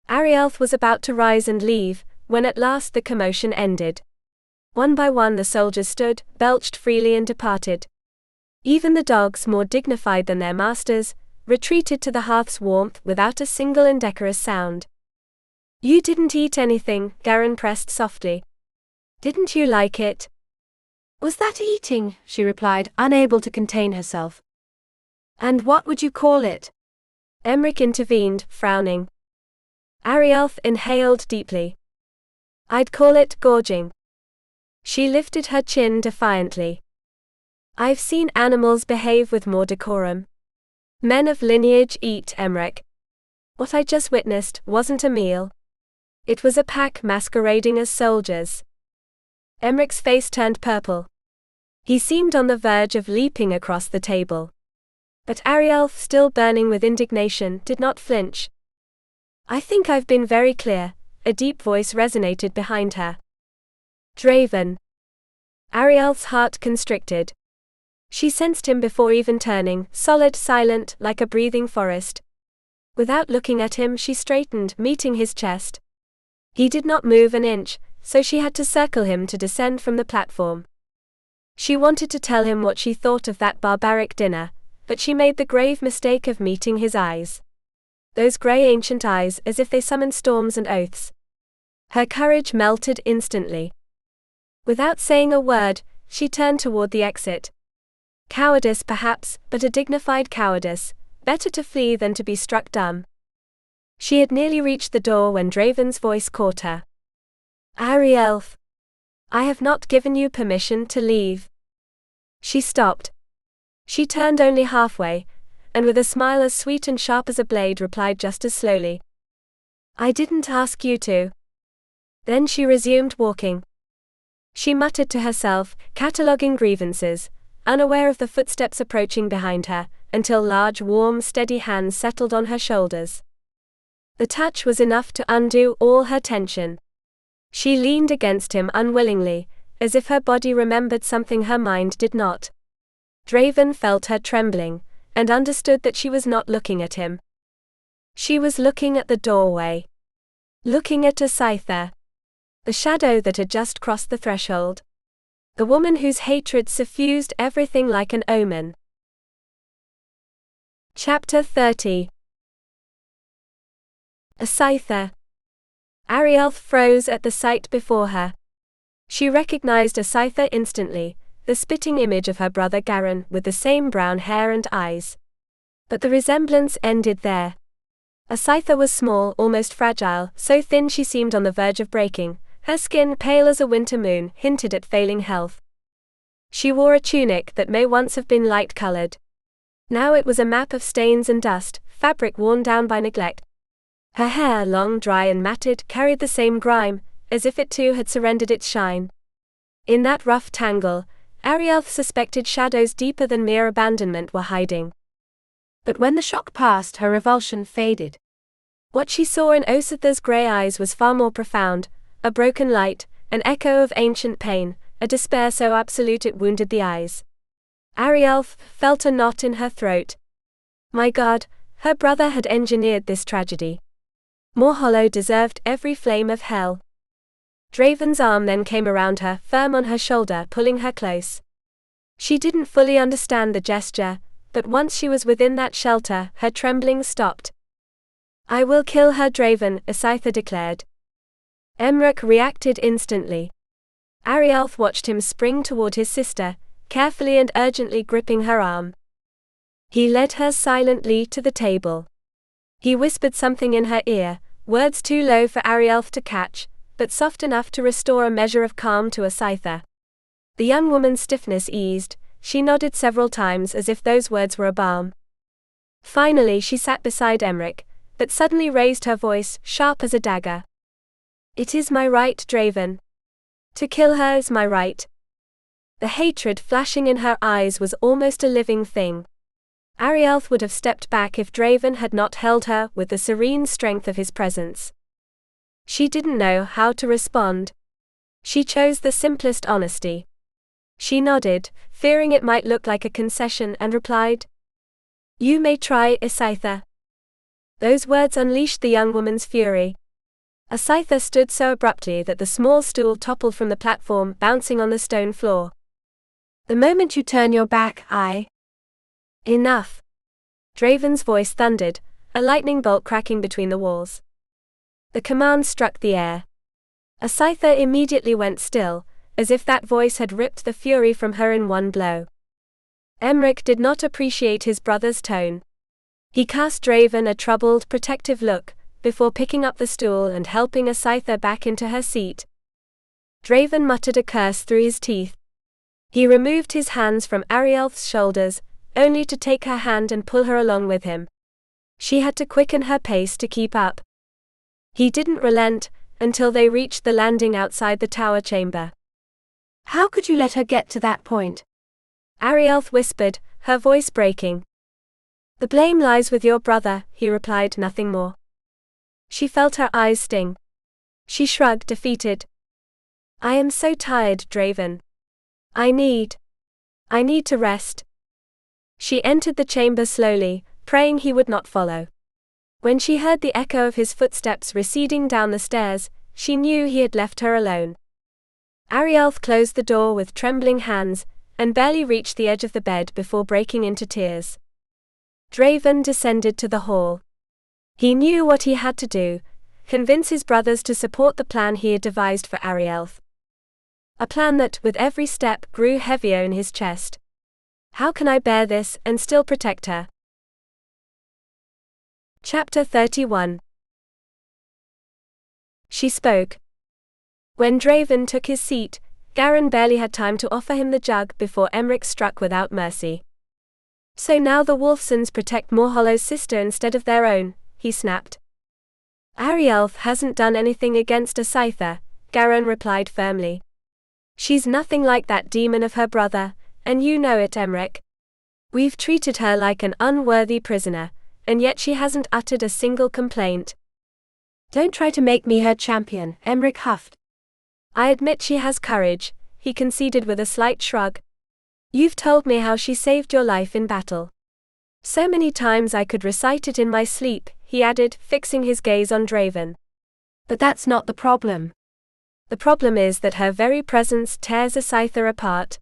Arielleth was about to rise and leave, when at last the commotion ended. One by one the soldiers stood, belched freely and departed. Even the dogs, more dignified than their masters, retreated to the hearth's warmth without a single indecorous sound. You didn't eat anything, Garin pressed softly. Didn't you like it? Was that eating? She replied, unable to contain herself. And what would you call it? Emric intervened, frowning. Arielleth inhaled deeply. I'd call it gorging. She lifted her chin defiantly. I've seen animals behave with more decorum. Men of lineage eat, Emric. What I just witnessed wasn't a meal. It was a pack masquerading as soldiers. Emric's face turned purple. He seemed on the verge of leaping across the table. But Arielleth, still burning with indignation, did not flinch. I think I've been very clear, a deep voice resonated behind her. Draven. Arielleth's heart constricted. She sensed him before even turning, solid, silent, like a breathing forest. Without looking at him, she straightened, meeting his chest. He did not move an inch, so she had to circle him to descend from the platform. She wanted to tell him what she thought of that barbaric dinner, but she made the grave mistake of meeting his eyes. Those grey ancient eyes, as if they summoned storms and oaths. Her courage melted instantly. Without saying a word, she turned toward the exit. Cowardice perhaps, but a dignified cowardice, better to flee than to be struck dumb. She had nearly reached the door when Draven's voice caught her. Arielleth, I have not given you permission to leave. She stopped. She turned only halfway, and with a smile as sweet and sharp as a blade replied just as slowly. I didn't ask you to. Then she resumed walking. She muttered to herself, cataloguing grievances, unaware of the footsteps approaching behind her, until large, warm, steady hands settled on her shoulders. The touch was enough to undo all her tension. She leaned against him unwillingly, as if her body remembered something her mind did not. Draven felt her trembling, and understood that she was not looking at him. She was looking at the doorway. Looking at Asytha. The shadow that had just crossed the threshold. The woman whose hatred suffused everything like an omen. Chapter 30. Asytha. Arielleth froze at the sight before her. She recognized Asytha instantly, the spitting image of her brother Garin with the same brown hair and eyes. But the resemblance ended there. Asytha was small, almost fragile, so thin she seemed on the verge of breaking. Her skin, pale as a winter moon, hinted at failing health. She wore a tunic that may once have been light-colored. Now it was a map of stains and dust, fabric worn down by neglect. Her hair, long, dry and matted, carried the same grime, as if it too had surrendered its shine. In that rough tangle, Arielleth suspected shadows deeper than mere abandonment were hiding. But when the shock passed, her revulsion faded. What she saw in Asytha's grey eyes was far more profound, a broken light, an echo of ancient pain, a despair so absolute it wounded the eyes. Arielleth felt a knot in her throat. My God, her brother had engineered this tragedy. Morhollow deserved every flame of hell. Draven's arm then came around her, firm on her shoulder, pulling her close. She didn't fully understand the gesture, but once she was within that shelter, her trembling stopped. I will kill her, Draven, Asytha declared. Emmerich reacted instantly. Arielleth watched him spring toward his sister, carefully and urgently gripping her arm. He led her silently to the table. He whispered something in her ear, words too low for Arielleth to catch, but soft enough to restore a measure of calm to Asytha. The young woman's stiffness eased, she nodded several times as if those words were a balm. Finally she sat beside Emmerich, but suddenly raised her voice, sharp as a dagger. It is my right, Draven. To kill her is my right. The hatred flashing in her eyes was almost a living thing. Arielleth would have stepped back if Draven had not held her with the serene strength of his presence. She didn't know how to respond. She chose the simplest honesty. She nodded, fearing it might look like a concession, and replied, You may try, Asytha. Those words unleashed the young woman's fury. Asytha stood so abruptly that the small stool toppled from the platform, bouncing on the stone floor. The moment you turn your back, Enough. Draven's voice thundered, a lightning bolt cracking between the walls. The command struck the air. Asytha immediately went still, as if that voice had ripped the fury from her in one blow. Emmerich did not appreciate his brother's tone. He cast Draven a troubled, protective look, before picking up the stool and helping Asytha back into her seat. Draven muttered a curse through his teeth. He removed his hands from Arielleth's shoulders, only to take her hand and pull her along with him. She had to quicken her pace to keep up. He didn't relent, until they reached the landing outside the tower chamber. How could you let her get to that point? Arielleth whispered, her voice breaking. The blame lies with your brother, he replied, nothing more. She felt her eyes sting. She shrugged, defeated. I am so tired, Draven. I need to rest. She entered the chamber slowly, praying he would not follow. When she heard the echo of his footsteps receding down the stairs, she knew he had left her alone. Arielleth closed the door with trembling hands, and barely reached the edge of the bed before breaking into tears. Draven descended to the hall. He knew what he had to do: convince his brothers to support the plan he had devised for Arielleth. A plan that, with every step, grew heavier in his chest. How can I bear this and still protect her? Chapter 31. She spoke. When Draven took his seat, Garin barely had time to offer him the jug before Emric struck without mercy. So now the Wulfsens protect Morhollow's sister instead of their own, he snapped. Arielleth hasn't done anything against a Scyther, Garin replied firmly. She's nothing like that demon of her brother, and you know it, Emric. We've treated her like an unworthy prisoner, and yet she hasn't uttered a single complaint. Don't try to make me her champion, Emric huffed. I admit she has courage, he conceded with a slight shrug. You've told me how she saved your life in battle. So many times I could recite it in my sleep, he added, fixing his gaze on Draven. But that's not the problem. The problem is that her very presence tears a Scyther apart.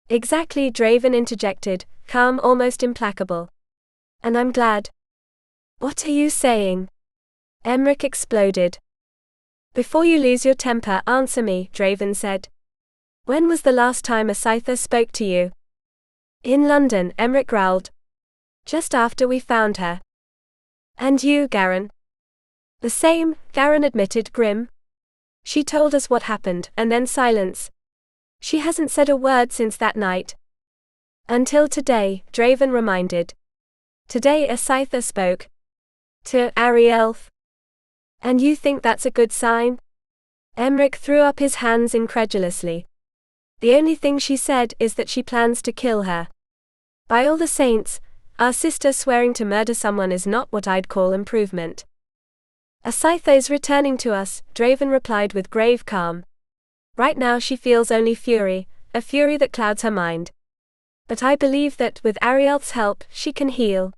Exactly, Draven interjected, calm, almost implacable. And I'm glad. What are you saying? Emric exploded. Before you lose your temper, answer me, Draven said. When was the last time a Scyther spoke to you? In London, Emric growled. Just after we found her. And you, Garin? The same, Garin admitted, grim. She told us what happened, and then silence. She hasn't said a word since that night. Until today, Draven reminded. Today a Scyther spoke. To Arielleth. And you think that's a good sign? Emric threw up his hands incredulously. The only thing she said is that she plans to kill her. By all the saints, our sister swearing to murder someone is not what I'd call improvement. A Scyther is returning to us, Draven replied with grave calm. Right now she feels only fury, a fury that clouds her mind. But I believe that, with Arielleth's help, she can heal.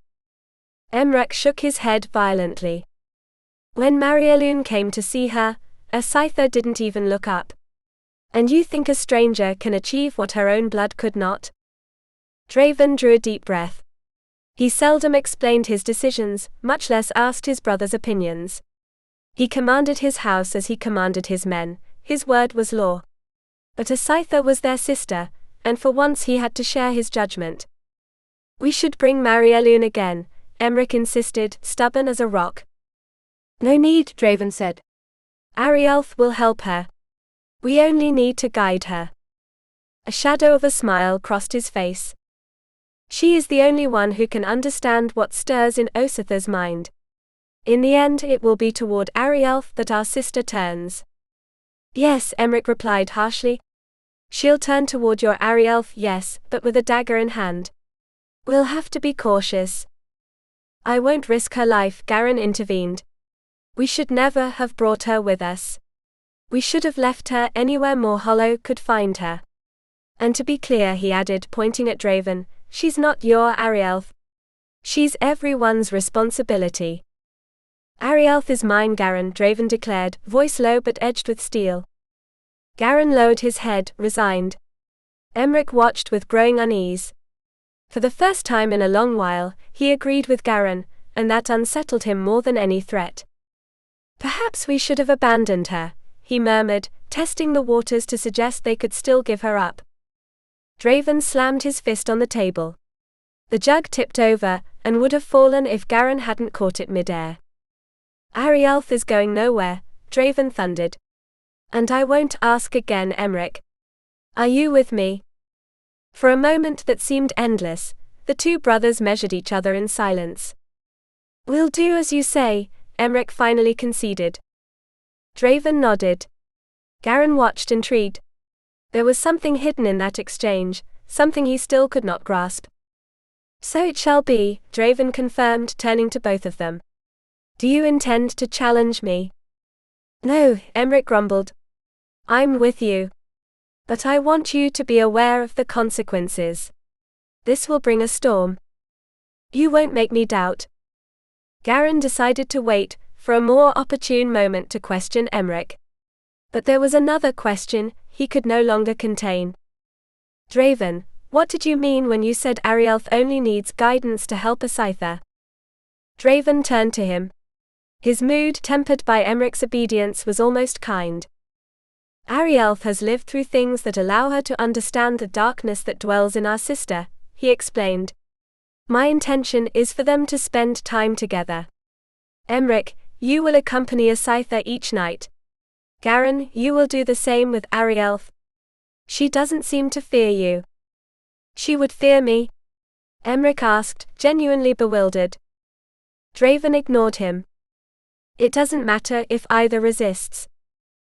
Emric shook his head violently. When Mariellune came to see her, a Scyther didn't even look up. And you think a stranger can achieve what her own blood could not? Draven drew a deep breath. He seldom explained his decisions, much less asked his brother's opinions. He commanded his house as he commanded his men, his word was law. But a Scyther was their sister, and for once he had to share his judgment. We should bring Mariellune again, Emric insisted, stubborn as a rock. No need, Draven said. Arielleth will help her. We only need to guide her. A shadow of a smile crossed his face. She is the only one who can understand what stirs in Osither's mind. In the end, it will be toward Arielleth that our sister turns. Yes, Emric replied harshly. She'll turn toward your Arielleth, yes, but with a dagger in hand. We'll have to be cautious. I won't risk her life, Garin intervened. We should never have brought her with us. We should have left her anywhere Morhollow could find her. And to be clear, he added, pointing at Draven, she's not your Arielleth. She's everyone's responsibility. Arielleth is mine, Garin, Draven declared, voice low but edged with steel. Garin lowered his head, resigned. Emric watched with growing unease. For the first time in a long while, he agreed with Garin, and that unsettled him more than any threat. Perhaps we should have abandoned her, he murmured, testing the waters to suggest they could still give her up. Draven slammed his fist on the table. The jug tipped over, and would have fallen if Garin hadn't caught it midair. Arielleth is going nowhere, Draven thundered. And I won't ask again, Emric. Are you with me? For a moment that seemed endless, the two brothers measured each other in silence. We'll do as you say, Emric finally conceded. Draven nodded. Garin watched intrigued. There was something hidden in that exchange, something he still could not grasp. So it shall be, Draven confirmed, turning to both of them. Do you intend to challenge me? No, Emric grumbled. I'm with you. But I want you to be aware of the consequences. This will bring a storm. You won't make me doubt. Garin decided to wait, for a more opportune moment to question Emmerich. But there was another question he could no longer contain. Draven, what did you mean when you said Arielleth only needs guidance to help a scyther? Draven turned to him. His mood, tempered by Emmerich's obedience, was almost kind. Arielleth has lived through things that allow her to understand the darkness that dwells in our sister, he explained. My intention is for them to spend time together. Emmerich, you will accompany a scyther each night. Garen, you will do the same with Arielleth. She doesn't seem to fear you. She would fear me? Emmerich asked, genuinely bewildered. Draven ignored him. It doesn't matter if either resists.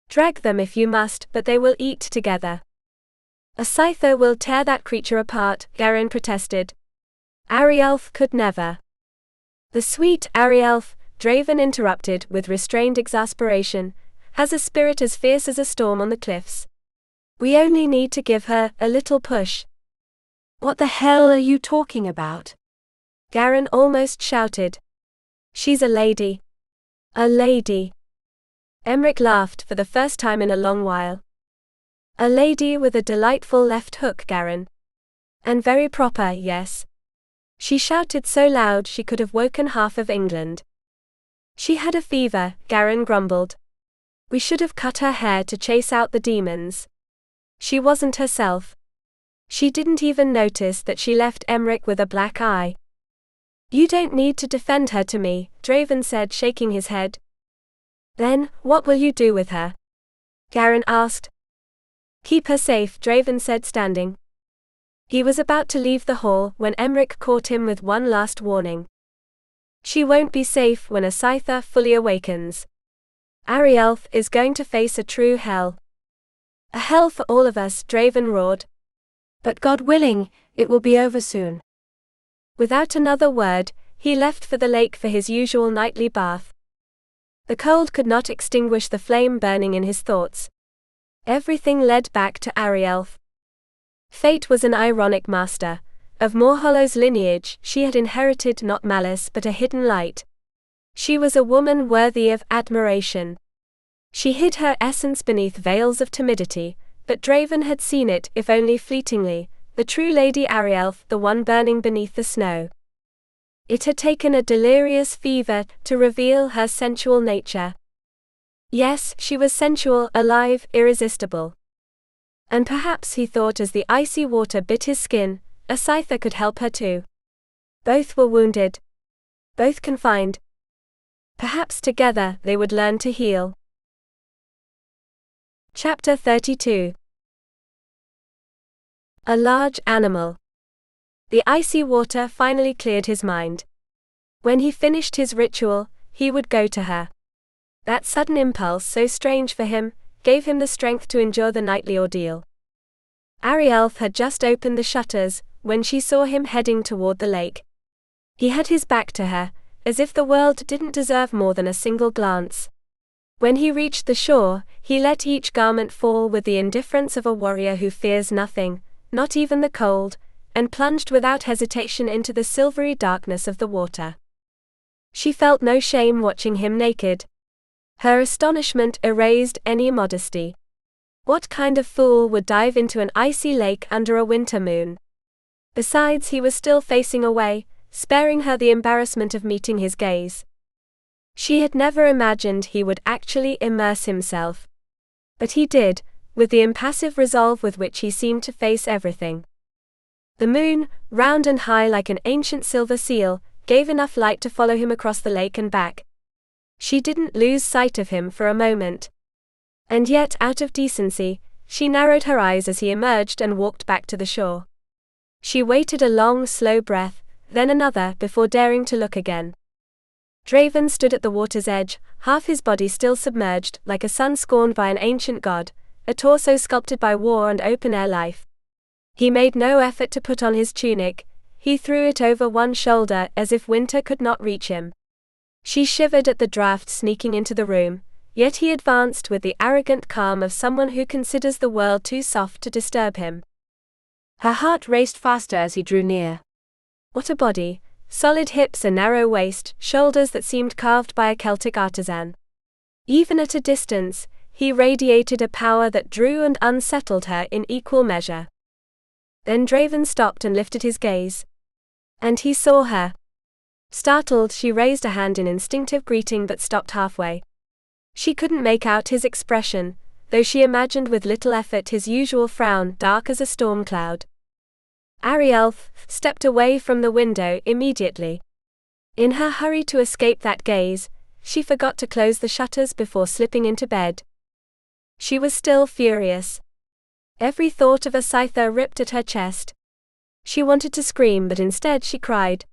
Drag them if you must, but they will eat together. A scyther will tear that creature apart, Garen protested. Arielleth could never. The sweet Arielleth, Draven interrupted with restrained exasperation, has a spirit as fierce as a storm on the cliffs. We only need to give her a little push. What the hell are you talking about? Garen almost shouted. She's a lady. A lady. Emmerich laughed for the first time in a long while. A lady with a delightful left hook, Garen. And very proper, yes. She shouted so loud she could have woken half of England. She had a fever, Garen grumbled. We should have cut her hair to chase out the demons. She wasn't herself. She didn't even notice that she left Emmerich with a black eye. You don't need to defend her to me, Draven said, shaking his head. Then, what will you do with her? Garen asked. Keep her safe, Draven said, standing. He was about to leave the hall when Emmerich caught him with one last warning. She won't be safe when a scyther fully awakens. Arielleth is going to face a true hell. A hell for all of us, Draven roared. But God willing, it will be over soon. Without another word, he left for the lake for his usual nightly bath. The cold could not extinguish the flame burning in his thoughts. Everything led back to Arielleth. Fate was an ironic master. Of Morhollow's lineage, she had inherited not malice but a hidden light. She was a woman worthy of admiration. She hid her essence beneath veils of timidity, but Draven had seen it, if only fleetingly, the true Lady Arielleth, the one burning beneath the snow. It had taken a delirious fever to reveal her sensual nature. Yes, she was sensual, alive, irresistible. And perhaps, he thought as the icy water bit his skin, a scyther could help her too. Both were wounded. Both confined. Perhaps together they would learn to heal. Chapter 32. A large animal. The icy water finally cleared his mind. When he finished his ritual, he would go to her. That sudden impulse, so strange for him, gave him the strength to endure the nightly ordeal. Arielleth had just opened the shutters when she saw him heading toward the lake. He had his back to her, as if the world didn't deserve more than a single glance. When he reached the shore, he let each garment fall with the indifference of a warrior who fears nothing, not even the cold, and plunged without hesitation into the silvery darkness of the water. She felt no shame watching him naked. Her astonishment erased any modesty. What kind of fool would dive into an icy lake under a winter moon? Besides, he was still facing away, sparing her the embarrassment of meeting his gaze. She had never imagined he would actually immerse himself. But he did, with the impassive resolve with which he seemed to face everything. The moon, round and high like an ancient silver seal, gave enough light to follow him across the lake and back. She didn't lose sight of him for a moment. And yet, out of decency, she narrowed her eyes as he emerged and walked back to the shore. She waited a long, slow breath, then another, before daring to look again. Draven stood at the water's edge, half his body still submerged, like a sun scorned by an ancient god, a torso sculpted by war and open-air life. He made no effort to put on his tunic, he threw it over one shoulder as if winter could not reach him. She shivered at the draft sneaking into the room, yet he advanced with the arrogant calm of someone who considers the world too soft to disturb him. Her heart raced faster as he drew near. What a body, solid hips, a narrow waist, shoulders that seemed carved by a Celtic artisan. Even at a distance, he radiated a power that drew and unsettled her in equal measure. Then Draven stopped and lifted his gaze. And he saw her. Startled, she raised a hand in instinctive greeting but stopped halfway. She couldn't make out his expression, though she imagined with little effort his usual frown, dark as a storm cloud. Arielleth stepped away from the window immediately. In her hurry to escape that gaze, she forgot to close the shutters before slipping into bed. She was still furious. Every thought of a scyther ripped at her chest. She wanted to scream, but instead she cried.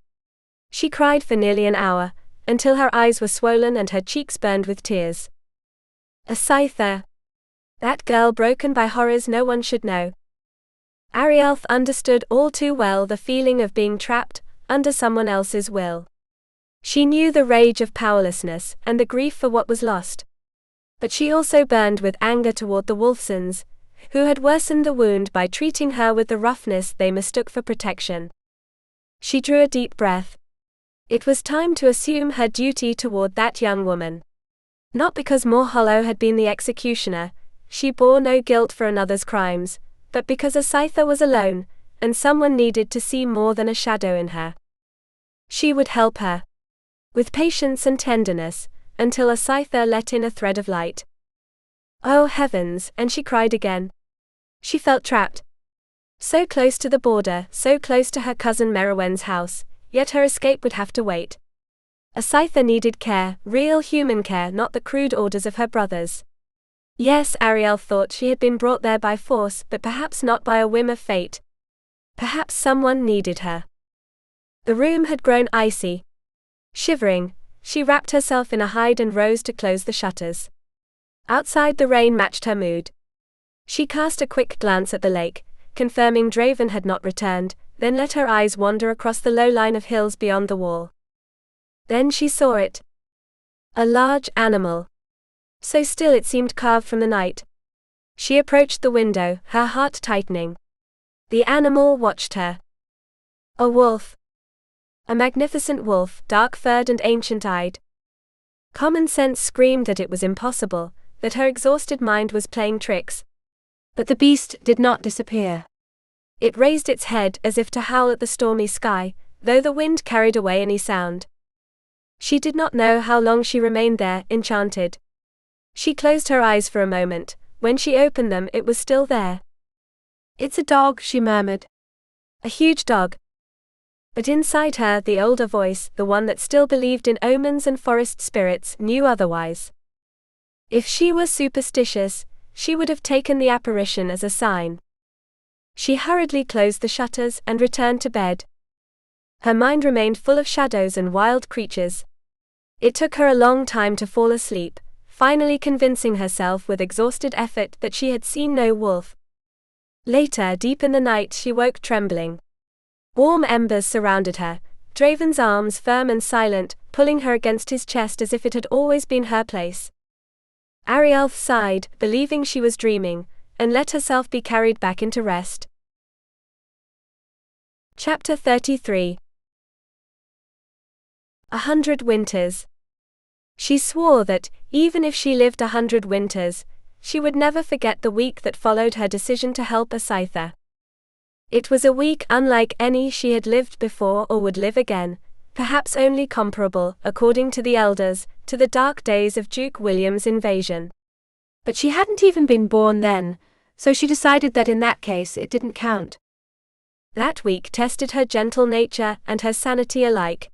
She cried for nearly an hour, until her eyes were swollen and her cheeks burned with tears. A scyther. That girl broken by horrors no one should know. Arielleth understood all too well the feeling of being trapped under someone else's will. She knew the rage of powerlessness and the grief for what was lost. But she also burned with anger toward the Wulfsens, who had worsened the wound by treating her with the roughness they mistook for protection. She drew a deep breath. It was time to assume her duty toward that young woman. Not because Morhollow had been the executioner, she bore no guilt for another's crimes, but because a scyther was alone, and someone needed to see more than a shadow in her. She would help her. With patience and tenderness, until a scyther let in a thread of light. Oh heavens, and she cried again. She felt trapped. So close to the border, so close to her cousin Merowyn's house, yet her escape would have to wait. A scyther needed care, real human care, not the crude orders of her brothers. Yes, Arielleth thought she had been brought there by force, but perhaps not by a whim of fate. Perhaps someone needed her. The room had grown icy. Shivering, she wrapped herself in a hide and rose to close the shutters. Outside, the rain matched her mood. She cast a quick glance at the lake, confirming Draven had not returned, then let her eyes wander across the low line of hills beyond the wall. Then she saw it. A large animal. So still it seemed carved from the night. She approached the window, her heart tightening. The animal watched her. A wolf. A magnificent wolf, dark-furred and ancient-eyed. Common sense screamed that it was impossible, that her exhausted mind was playing tricks. But the beast did not disappear. It raised its head as if to howl at the stormy sky, though the wind carried away any sound. She did not know how long she remained there, enchanted. She closed her eyes for a moment. When she opened them, it was still there. "It's a dog," she murmured. A huge dog. But inside her, the older voice, the one that still believed in omens and forest spirits, knew otherwise. If she were superstitious, she would have taken the apparition as a sign. She hurriedly closed the shutters and returned to bed. Her mind remained full of shadows and wild creatures. It took her a long time to fall asleep, finally convincing herself with exhausted effort that she had seen no wolf. Later, deep in the night, she woke trembling. Warm embers surrounded her, Draven's arms firm and silent, pulling her against his chest as if it had always been her place. Arielleth sighed, believing she was dreaming, and let herself be carried back into rest. Chapter 33. 100 Winters. She swore that, even if she lived 100 winters, she would never forget the week that followed her decision to help a scyther. It was a week unlike any she had lived before or would live again, perhaps only comparable, according to the elders, to the dark days of Duke William's invasion. But she hadn't even been born then, so she decided that in that case it didn't count. That week tested her gentle nature and her sanity alike.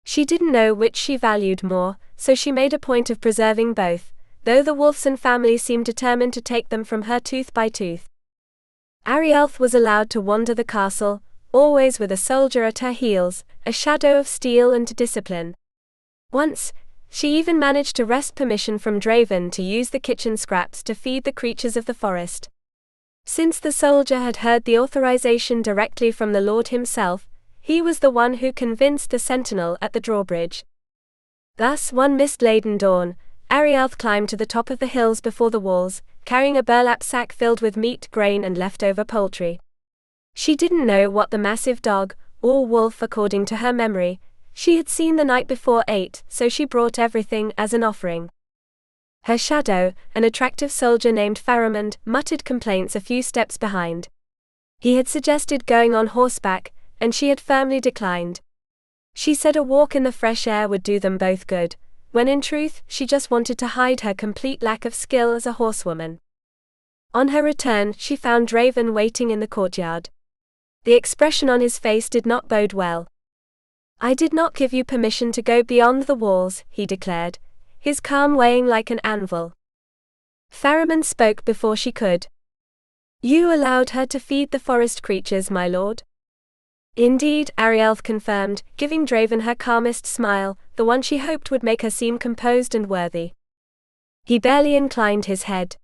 She didn't know which she valued more, so she made a point of preserving both, though the Wulfsen family seemed determined to take them from her tooth by tooth. Arielleth was allowed to wander the castle, always with a soldier at her heels, a shadow of steel and discipline. Once, she even managed to wrest permission from Draven to use the kitchen scraps to feed the creatures of the forest. Since the soldier had heard the authorization directly from the Lord himself, he was the one who convinced the sentinel at the drawbridge. Thus, one mist-laden dawn, Arielleth climbed to the top of the hills before the walls, carrying a burlap sack filled with meat, grain and leftover poultry. She didn't know what the massive dog, or wolf according to her memory, she had seen the night before ate, so she brought everything as an offering. Her shadow, an attractive soldier named Faramond, muttered complaints a few steps behind. He had suggested going on horseback, and she had firmly declined. She said a walk in the fresh air would do them both good, when in truth, she just wanted to hide her complete lack of skill as a horsewoman. On her return, she found Draven waiting in the courtyard. The expression on his face did not bode well. "I did not give you permission to go beyond the walls," he declared, his calm weighing like an anvil. Faramond spoke before she could. "You allowed her to feed the forest creatures, my lord?" "Indeed," Arielleth confirmed, giving Draven her calmest smile, the one she hoped would make her seem composed and worthy. He barely inclined his head.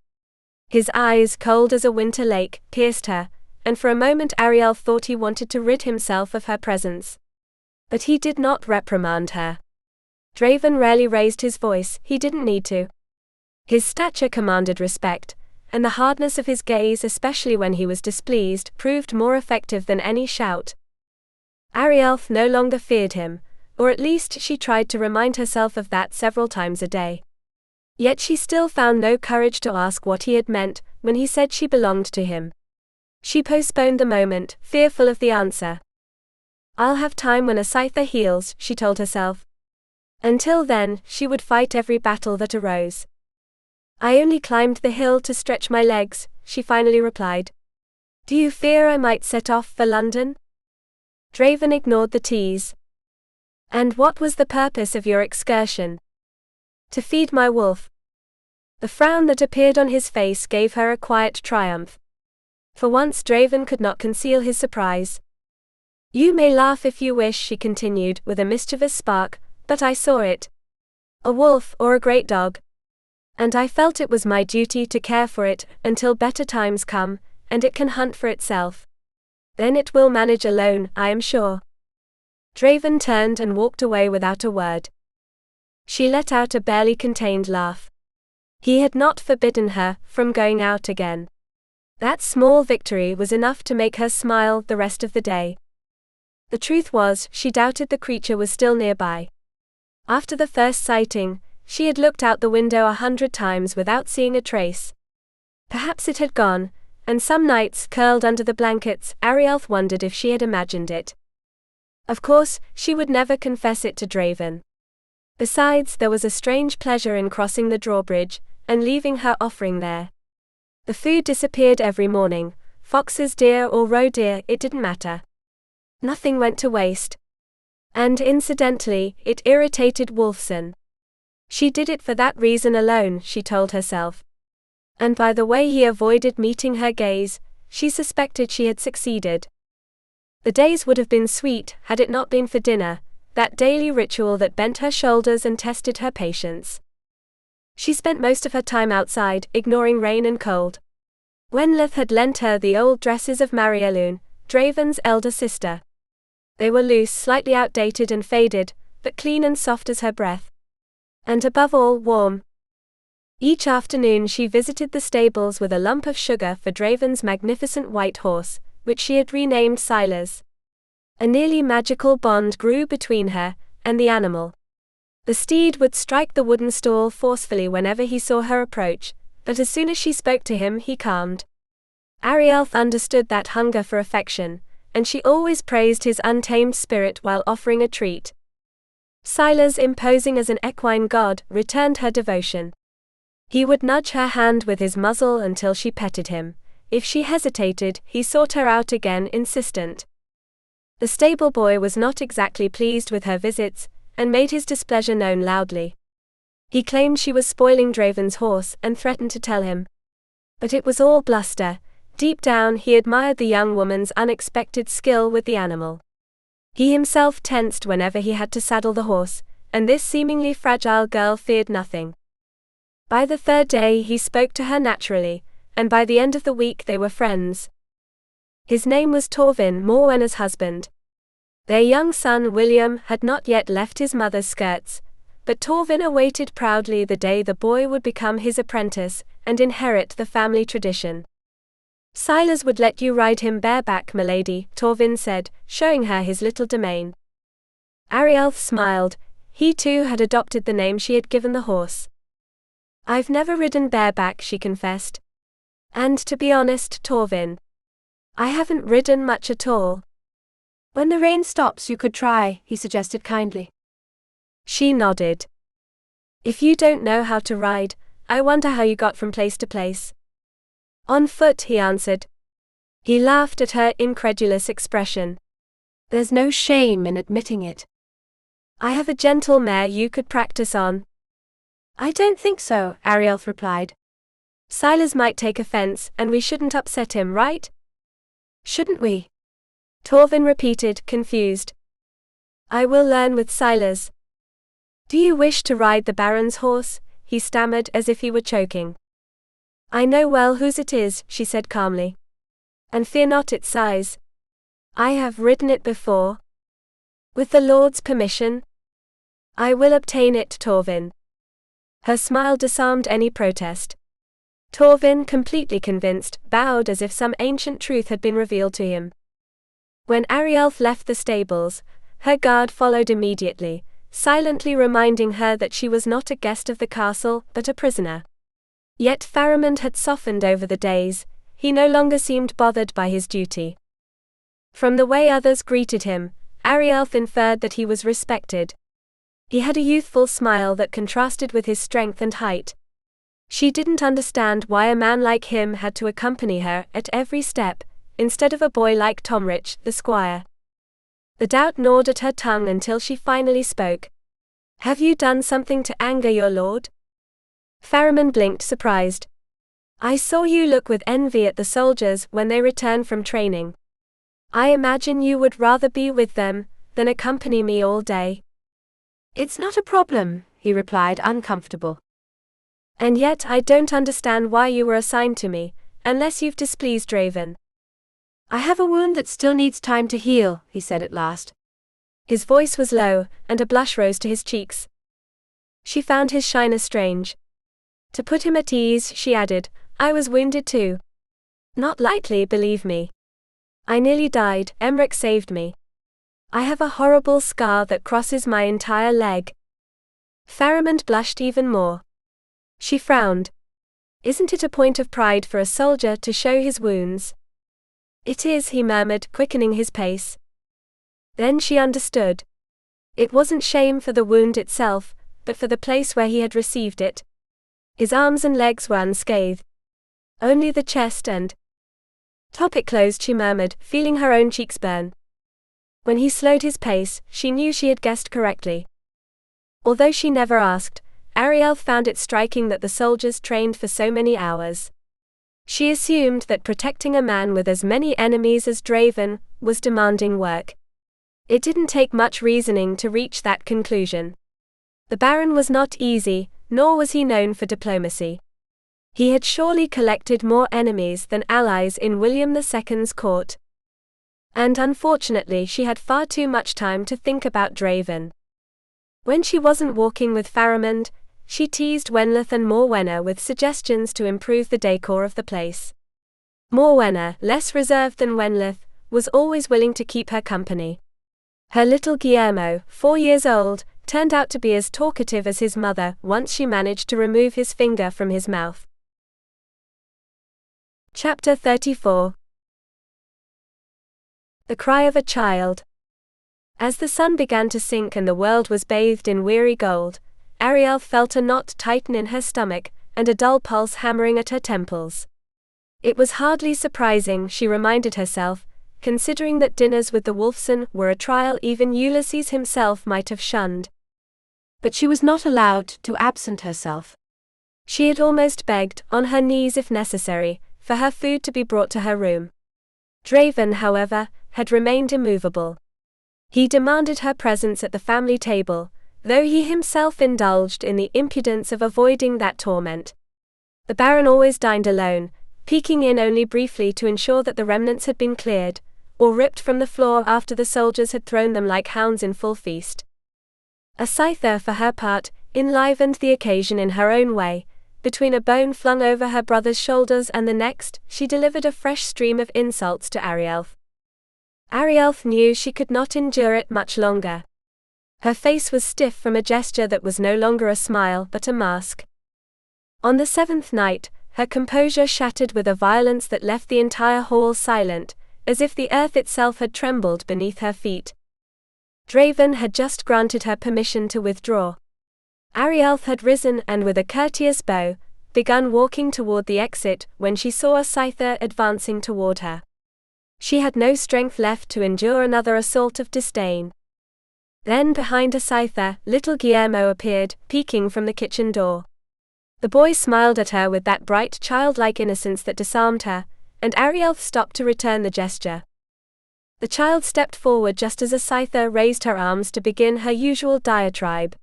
His eyes, cold as a winter lake, pierced her, and for a moment Arielleth thought he wanted to rid himself of her presence. But he did not reprimand her. Draven rarely raised his voice, he didn't need to. His stature commanded respect, and the hardness of his gaze, especially when he was displeased, proved more effective than any shout. Arielleth no longer feared him, or at least she tried to remind herself of that several times a day. Yet she still found no courage to ask what he had meant when he said she belonged to him. She postponed the moment, fearful of the answer. "I'll have time when a scyther heals," she told herself. Until then, she would fight every battle that arose. "I only climbed the hill to stretch my legs," she finally replied. "Do you fear I might set off for London?" Draven ignored the tease. "And what was the purpose of your excursion?" "To feed my wolf." The frown that appeared on his face gave her a quiet triumph. For once Draven could not conceal his surprise. "You may laugh if you wish," she continued, with a mischievous spark, "but I saw it. A wolf, or a great dog. And I felt it was my duty to care for it, until better times come, and it can hunt for itself. Then it will manage alone, I am sure." Draven turned and walked away without a word. She let out a barely contained laugh. He had not forbidden her from going out again. That small victory was enough to make her smile the rest of the day. The truth was, she doubted the creature was still nearby. After the first sighting, she had looked out the window 100 times without seeing a trace. Perhaps it had gone, and some nights, curled under the blankets, Arielleth wondered if she had imagined it. Of course, she would never confess it to Draven. Besides, there was a strange pleasure in crossing the drawbridge, and leaving her offering there. The food disappeared every morning, foxes, deer or roe deer, it didn't matter. Nothing went to waste. And incidentally, it irritated Wulfsen. She did it for that reason alone, she told herself. And by the way he avoided meeting her gaze, she suspected she had succeeded. The days would have been sweet had it not been for dinner, that daily ritual that bent her shoulders and tested her patience. She spent most of her time outside, ignoring rain and cold. Wenleth had lent her the old dresses of Marielune, Draven's elder sister. They were loose, slightly outdated and faded, but clean and soft as her breath. And above all, warm. Each afternoon she visited the stables with a lump of sugar for Draven's magnificent white horse, which she had renamed Silas. A nearly magical bond grew between her and the animal. The steed would strike the wooden stall forcefully whenever he saw her approach, but as soon as she spoke to him he calmed. Arielleth understood that hunger for affection, and she always praised his untamed spirit while offering a treat. Silas, imposing as an equine god, returned her devotion. He would nudge her hand with his muzzle until she petted him. If she hesitated, he sought her out again, insistent. The stable boy was not exactly pleased with her visits, and made his displeasure known loudly. He claimed she was spoiling Draven's horse, and threatened to tell him. But it was all bluster. Deep down he admired the young woman's unexpected skill with the animal. He himself tensed whenever he had to saddle the horse, and this seemingly fragile girl feared nothing. By the third day he spoke to her naturally, and by the end of the week they were friends. His name was Torvin, Morwenna's husband. Their young son William had not yet left his mother's skirts, but Torvin awaited proudly the day the boy would become his apprentice and inherit the family tradition. Silas would let you ride him bareback, milady, Torvin said, showing her his little domain. Arielleth smiled. He too had adopted the name she had given the horse. I've never ridden bareback, she confessed. And to be honest, Torvin, I haven't ridden much at all. When the rain stops you could try, he suggested kindly. She nodded. If you don't know how to ride, I wonder how you got from place to place. On foot, he answered. He laughed at her incredulous expression. There's no shame in admitting it. I have a gentle mare you could practice on. I don't think so, Arielleth replied. Silas might take offense, and we shouldn't upset him, right? Shouldn't we? Torvin repeated, confused. I will learn with Silas. Do you wish to ride the Baron's horse? He stammered as if he were choking. I know well whose it is, she said calmly. And fear not its size. I have ridden it before. With the Lord's permission, I will obtain it, Torvin. Her smile disarmed any protest. Torvin, completely convinced, bowed as if some ancient truth had been revealed to him. When Arielleth left the stables, her guard followed immediately, silently reminding her that she was not a guest of the castle, but a prisoner. Yet Faramond had softened over the days. He no longer seemed bothered by his duty. From the way others greeted him, Arielleth inferred that he was respected. He had a youthful smile that contrasted with his strength and height. She didn't understand why a man like him had to accompany her at every step, instead of a boy like Tomrich, the squire. The doubt gnawed at her tongue until she finally spoke. Have you done something to anger your lord? Faramond blinked, surprised. I saw you look with envy at the soldiers when they returned from training. I imagine you would rather be with them than accompany me all day. It's not a problem, he replied, uncomfortable. And yet I don't understand why you were assigned to me, unless you've displeased Draven. I have a wound that still needs time to heal, he said at last. His voice was low, and a blush rose to his cheeks. She found his shyness strange. To put him at ease, she added, I was wounded too. Not lightly, believe me. I nearly died, Emmerich saved me. I have a horrible scar that crosses my entire leg. Faramond blushed even more. She frowned. Isn't it a point of pride for a soldier to show his wounds? It is, he murmured, quickening his pace. Then she understood. It wasn't shame for the wound itself, but for the place where he had received it. His arms and legs were unscathed. Only the chest and topic closed, she murmured, feeling her own cheeks burn. When he slowed his pace, she knew she had guessed correctly. Although she never asked, Arielleth found it striking that the soldiers trained for so many hours. She assumed that protecting a man with as many enemies as Draven was demanding work. It didn't take much reasoning to reach that conclusion. The Baron was not easy, nor was he known for diplomacy. He had surely collected more enemies than allies in William II's court. And unfortunately she had far too much time to think about Draven. When she wasn't walking with Faramond, she teased Wenleth and Morwenna with suggestions to improve the decor of the place. Morwenna, less reserved than Wenleth, was always willing to keep her company. Her little Guillermo, 4 years old, turned out to be as talkative as his mother once she managed to remove his finger from his mouth. Chapter 34. The Cry of a Child. As the sun began to sink and the world was bathed in weary gold, Arielleth felt a knot tighten in her stomach, and a dull pulse hammering at her temples. It was hardly surprising, she reminded herself, considering that dinners with the Wulfsen were a trial even Ulysses himself might have shunned. But she was not allowed to absent herself. She had almost begged, on her knees if necessary, for her food to be brought to her room. Draven, however, had remained immovable. He demanded her presence at the family table, though he himself indulged in the impudence of avoiding that torment. The Baron always dined alone, peeking in only briefly to ensure that the remnants had been cleared, or ripped from the floor after the soldiers had thrown them like hounds in full feast. A scyther, for her part, enlivened the occasion in her own way, between a bone flung over her brother's shoulders and the next, she delivered a fresh stream of insults to Arielleth. Arielleth knew she could not endure it much longer. Her face was stiff from a gesture that was no longer a smile but a mask. On the seventh night, her composure shattered with a violence that left the entire hall silent, as if the earth itself had trembled beneath her feet. Draven had just granted her permission to withdraw. Arielleth had risen and with a courteous bow, begun walking toward the exit when she saw a scyther advancing toward her. She had no strength left to endure another assault of disdain. Then behind a scyther, little Guillermo appeared, peeking from the kitchen door. The boy smiled at her with that bright childlike innocence that disarmed her, and Arielleth stopped to return the gesture. The child stepped forward just as a scyther raised her arms to begin her usual diatribe.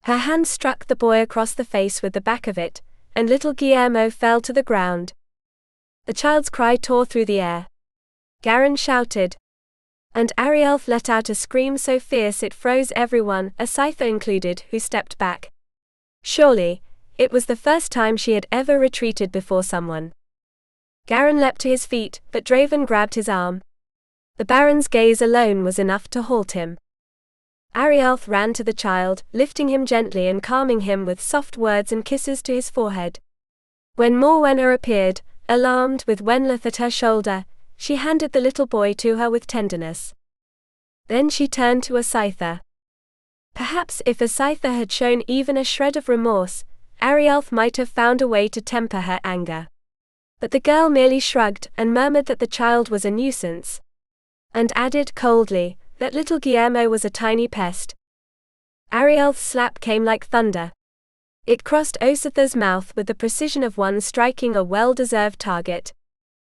Her hand struck the boy across the face with the back of it, and little Guillermo fell to the ground. The child's cry tore through the air. Garin shouted, and Arielleth let out a scream so fierce it froze everyone, a scyther included, who stepped back. Surely, it was the first time she had ever retreated before someone. Garin leapt to his feet, but Draven grabbed his arm. The Baron's gaze alone was enough to halt him. Arielleth ran to the child, lifting him gently and calming him with soft words and kisses to his forehead. When Morwenna appeared, alarmed with Wenleth at her shoulder, she handed the little boy to her with tenderness. Then she turned to a scyther. Perhaps if a scyther had shown even a shred of remorse, Arielleth might have found a way to temper her anger. But the girl merely shrugged and murmured that the child was a nuisance, and added coldly that little Guillermo was a tiny pest. Arielleth's slap came like thunder. It crossed Ositha's mouth with the precision of one striking a well-deserved target.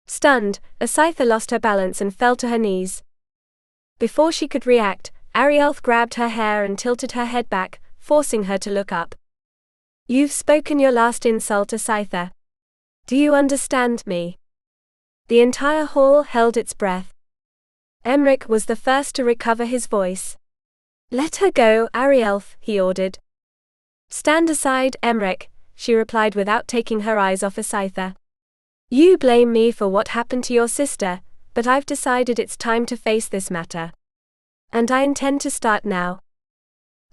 Stunned, a scyther lost her balance and fell to her knees. Before she could react, Arielleth grabbed her hair and tilted her head back, forcing her to look up. "You've spoken your last insult, a scyther. Do you understand me?" The entire hall held its breath. Emric was the first to recover his voice. "Let her go, Arielleth," he ordered. "Stand aside, Emric," she replied without taking her eyes off a scyther. "You blame me for what happened to your sister, but I've decided it's time to face this matter. And I intend to start now."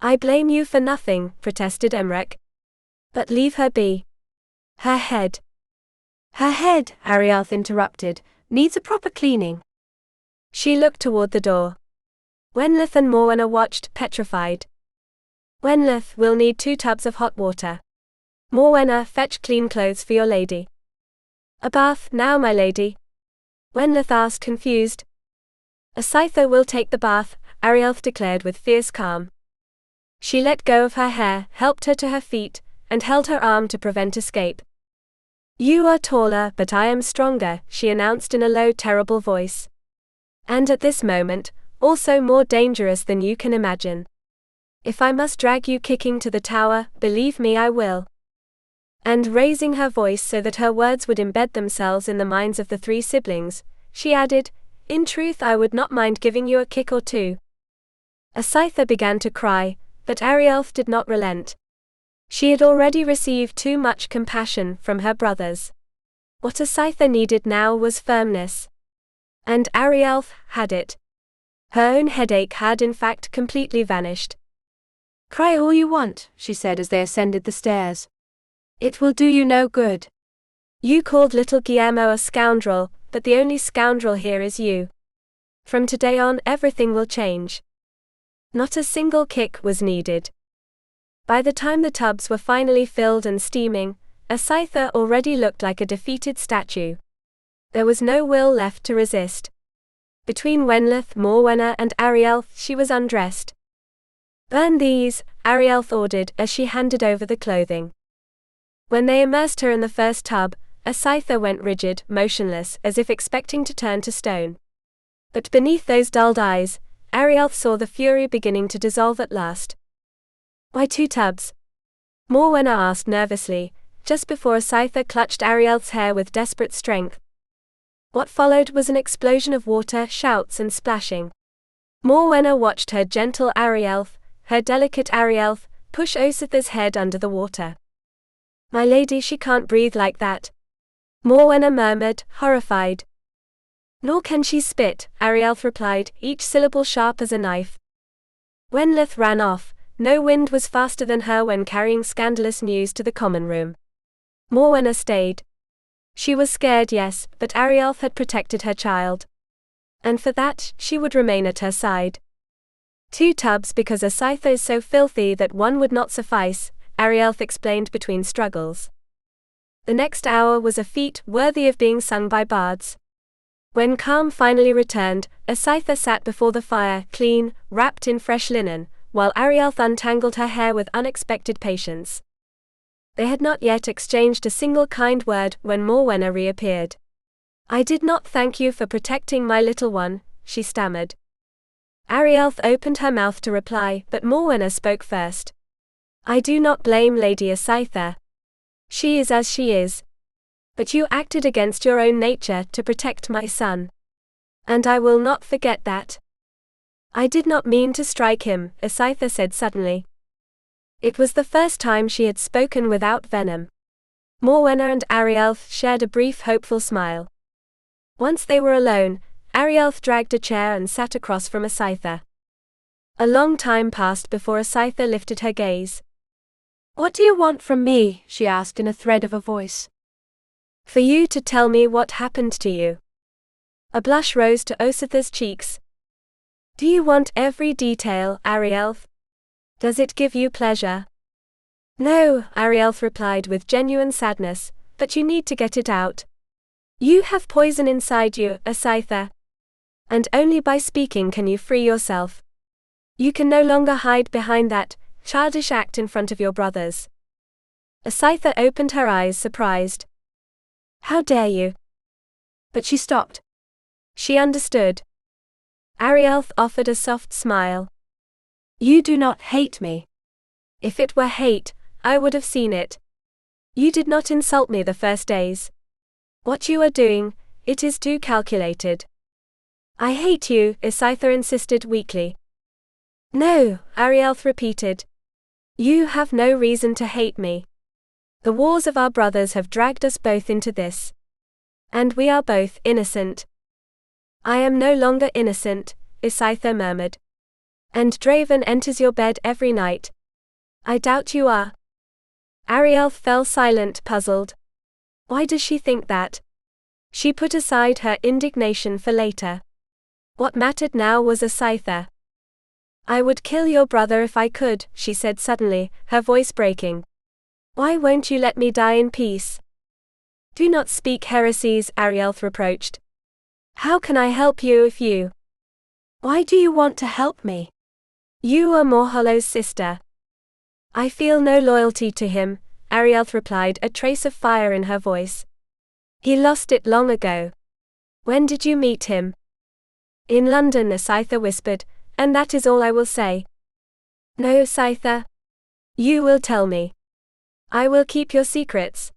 "I blame you for nothing," protested Emric. "But leave her be. Her head." "Her head," Arielleth interrupted, "needs a proper cleaning." She looked toward the door. Wenleth and Morwenna watched, petrified. "Wenleth, we'll need 2 tubs of hot water. Morwenna, fetch clean clothes for your lady." "A bath, now, my lady?" Wenleth asked, confused. "A scyther will take the bath," Arielleth declared with fierce calm. She let go of her hair, helped her to her feet, and held her arm to prevent escape. "You are taller, but I am stronger," she announced in a low, terrible voice. "And at this moment, also more dangerous than you can imagine. If I must drag you kicking to the tower, believe me I will." And raising her voice so that her words would embed themselves in the minds of the 3 siblings, she added, "In truth I would not mind giving you a kick or 2. A scyther began to cry, but Arielleth did not relent. She had already received too much compassion from her brothers. What a scyther needed now was firmness. And Arielleth had it. Her own headache had in fact completely vanished. "Cry all you want," she said as they ascended the stairs. "It will do you no good. You called little Guillermo a scoundrel, but the only scoundrel here is you. From today on everything will change." Not a single kick was needed. By the time the tubs were finally filled and steaming, a scyther already looked like a defeated statue. There was no will left to resist. Between Wenleth, Morwenna and Arielleth she was undressed. "Burn these," Arielleth ordered as she handed over the clothing. When they immersed her in the first tub, a scyther went rigid, motionless, as if expecting to turn to stone. But beneath those dulled eyes, Arielleth saw the fury beginning to dissolve at last. "Why 2 tubs?" Morwenna asked nervously, just before a scyther clutched Arielleth's hair with desperate strength. What followed was an explosion of water, shouts and splashing. Morwenna watched her gentle Arielleth, her delicate Arielleth, push Ositha's head under the water. My lady, she can't breathe like that. Morwenna murmured, horrified. Nor can she spit, Arielleth replied, each syllable sharp as a knife. Wenleth ran off. No wind was faster than her when carrying scandalous news to the common room. Morwenna stayed. She was scared, yes, but Arielleth had protected her child. And for that, she would remain at her side. 2 tubs because a scyther is so filthy that one would not suffice, Arielleth explained between struggles. The next hour was a feat worthy of being sung by bards. When calm finally returned, a scyther sat before the fire, clean, wrapped in fresh linen, while Arielleth untangled her hair with unexpected patience. They had not yet exchanged a single kind word when Morwenna reappeared. I did not thank you for protecting my little one, she stammered. Arielleth opened her mouth to reply, but Morwenna spoke first. I do not blame Lady Arielleth. She is as she is. But you acted against your own nature to protect my son. And I will not forget that. I did not mean to strike him, Arielleth said suddenly. It was the first time she had spoken without venom. Morwenna and Arielleth shared a brief hopeful smile. Once they were alone, Arielleth dragged a chair and sat across from Arielleth. A long time passed before Arielleth lifted her gaze. What do you want from me? She asked in a thread of a voice. For you to tell me what happened to you. A blush rose to Arielleth's cheeks. Do you want every detail, Arielleth? Does it give you pleasure? No, Arielleth replied with genuine sadness, but you need to get it out. You have poison inside you, Arielleth. And only by speaking can you free yourself. You can no longer hide behind that childish act in front of your brothers. Arielleth opened her eyes surprised. How dare you? But she stopped. She understood. Arielleth offered a soft smile. You do not hate me. If it were hate, I would have seen it. You did not insult me the first days. What you are doing, it is too calculated. I hate you, Arielleth insisted weakly. No, Arielleth repeated. You have no reason to hate me. The wars of our brothers have dragged us both into this. And we are both innocent. I am no longer innocent, Arielleth murmured. And Draven enters your bed every night. I doubt you are. Arielleth fell silent, puzzled. Why does she think that? She put aside her indignation for later. What mattered now was Arielleth. I would kill your brother if I could, she said suddenly, her voice breaking. Why won't you let me die in peace? Do not speak heresies, Arielleth reproached. How can I help you if you? Why do you want to help me? You are Morhollow's sister. I feel no loyalty to him, Arielleth replied, a trace of fire in her voice. He lost it long ago. When did you meet him? In London, Arielleth whispered, and that is all I will say. No, Arielleth. You will tell me. I will keep your secrets.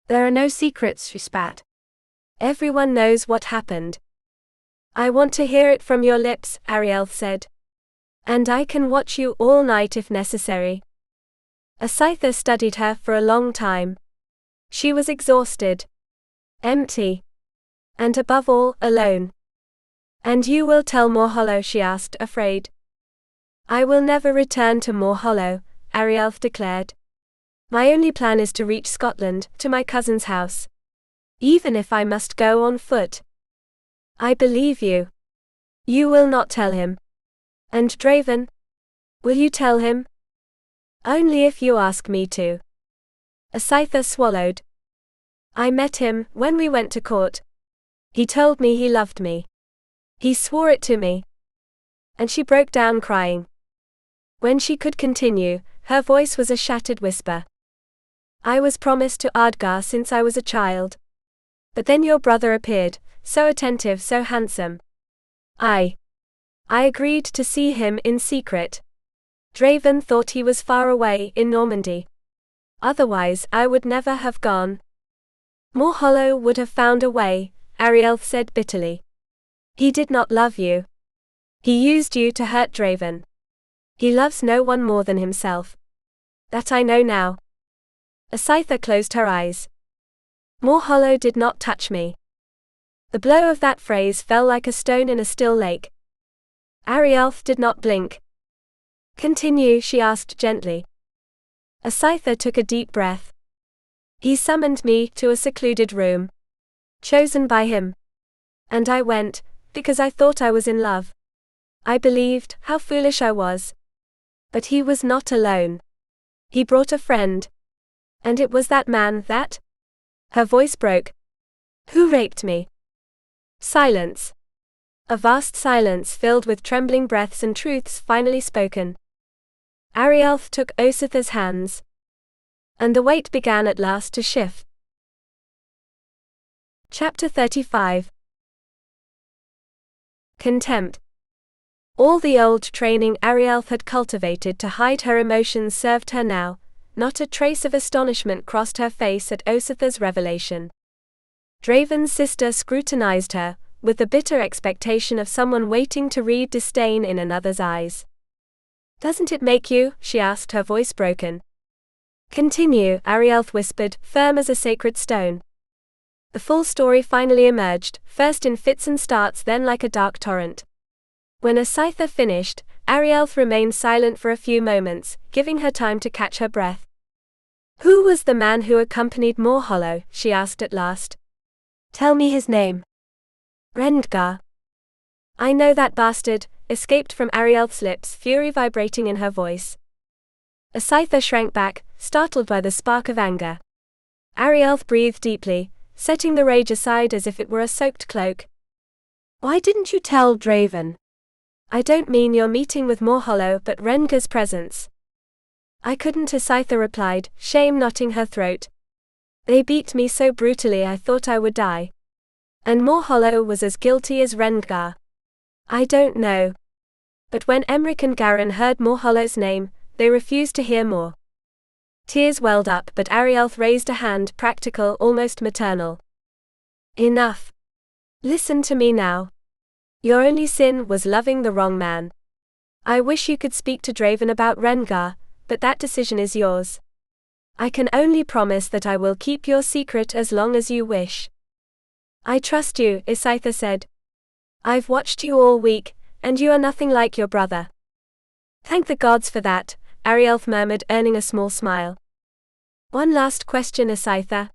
There are no secrets, she spat. Everyone knows what happened. I want to hear it from your lips, Arielleth said. And I can watch you all night if necessary. Arielleth studied her for a long time. She was exhausted. Empty. And above all, alone. And you will tell Morhollow, she asked, afraid. I will never return to Morhollow, Arielleth declared. My only plan is to reach Scotland, to my cousin's house. Even if I must go on foot. I believe you. You will not tell him. And Draven? Will you tell him? Only if you ask me to. Arielleth swallowed. I met him when we went to court. He told me he loved me. He swore it to me. And she broke down crying. When she could continue, her voice was a shattered whisper. I was promised to Ardgar since I was a child. But then your brother appeared, so attentive, so handsome. I agreed to see him in secret. Draven thought he was far away in Normandy. Otherwise, I would never have gone. Morhollow would have found a way, Arielleth said bitterly. He did not love you. He used you to hurt Draven. He loves no one more than himself. That I know now. Asaitha closed her eyes. Morhollow did not touch me. The blow of that phrase fell like a stone in a still lake. Arielleth did not blink. Continue, she asked gently. Asaitha took a deep breath. He summoned me to a secluded room. Chosen by him. And I went, because I thought I was in love. I believed how foolish I was. But he was not alone. He brought a friend. And it was that man that... Her voice broke. Who raped me? Silence. A vast silence filled with trembling breaths and truths finally spoken. Arielleth took Asaitha's hands. And the weight began at last to shift. Chapter 35. Contempt. All the old training Arielleth had cultivated to hide her emotions served her now. Not a trace of astonishment crossed her face at Asaitha's revelation. Draven's sister scrutinized her, with the bitter expectation of someone waiting to read disdain in another's eyes. Doesn't it make you? She asked, her voice broken. Continue, Arielleth whispered, firm as a sacred stone. The full story finally emerged, first in fits and starts, then like a dark torrent. When Asaitha finished, Arielleth remained silent for a few moments, giving her time to catch her breath. Who was the man who accompanied Morhollow? She asked at last. Tell me his name. Rendgar. I know that bastard, escaped from Arielleth's lips, fury vibrating in her voice. Asaitha shrank back, startled by the spark of anger. Arielleth breathed deeply, setting the rage aside as if it were a soaked cloak. Why didn't you tell Draven? I don't mean your meeting with Morhollow, but Rendgar's presence. I couldn't, Asaitha replied, shame knotting her throat. They beat me so brutally I thought I would die. And Morhollow was as guilty as Rendgar. I don't know. But when Emric and Garin heard Morhollow's name, they refused to hear more. Tears welled up, but Arielleth raised a hand, practical, almost maternal. Enough. Listen to me now. Your only sin was loving the wrong man. I wish you could speak to Draven about Rendgar, but that decision is yours. I can only promise that I will keep your secret as long as you wish. I trust you, Asaitha said. I've watched you all week, and you are nothing like your brother. Thank the gods for that, Arielleth murmured, earning a small smile. One last question, Asaitha.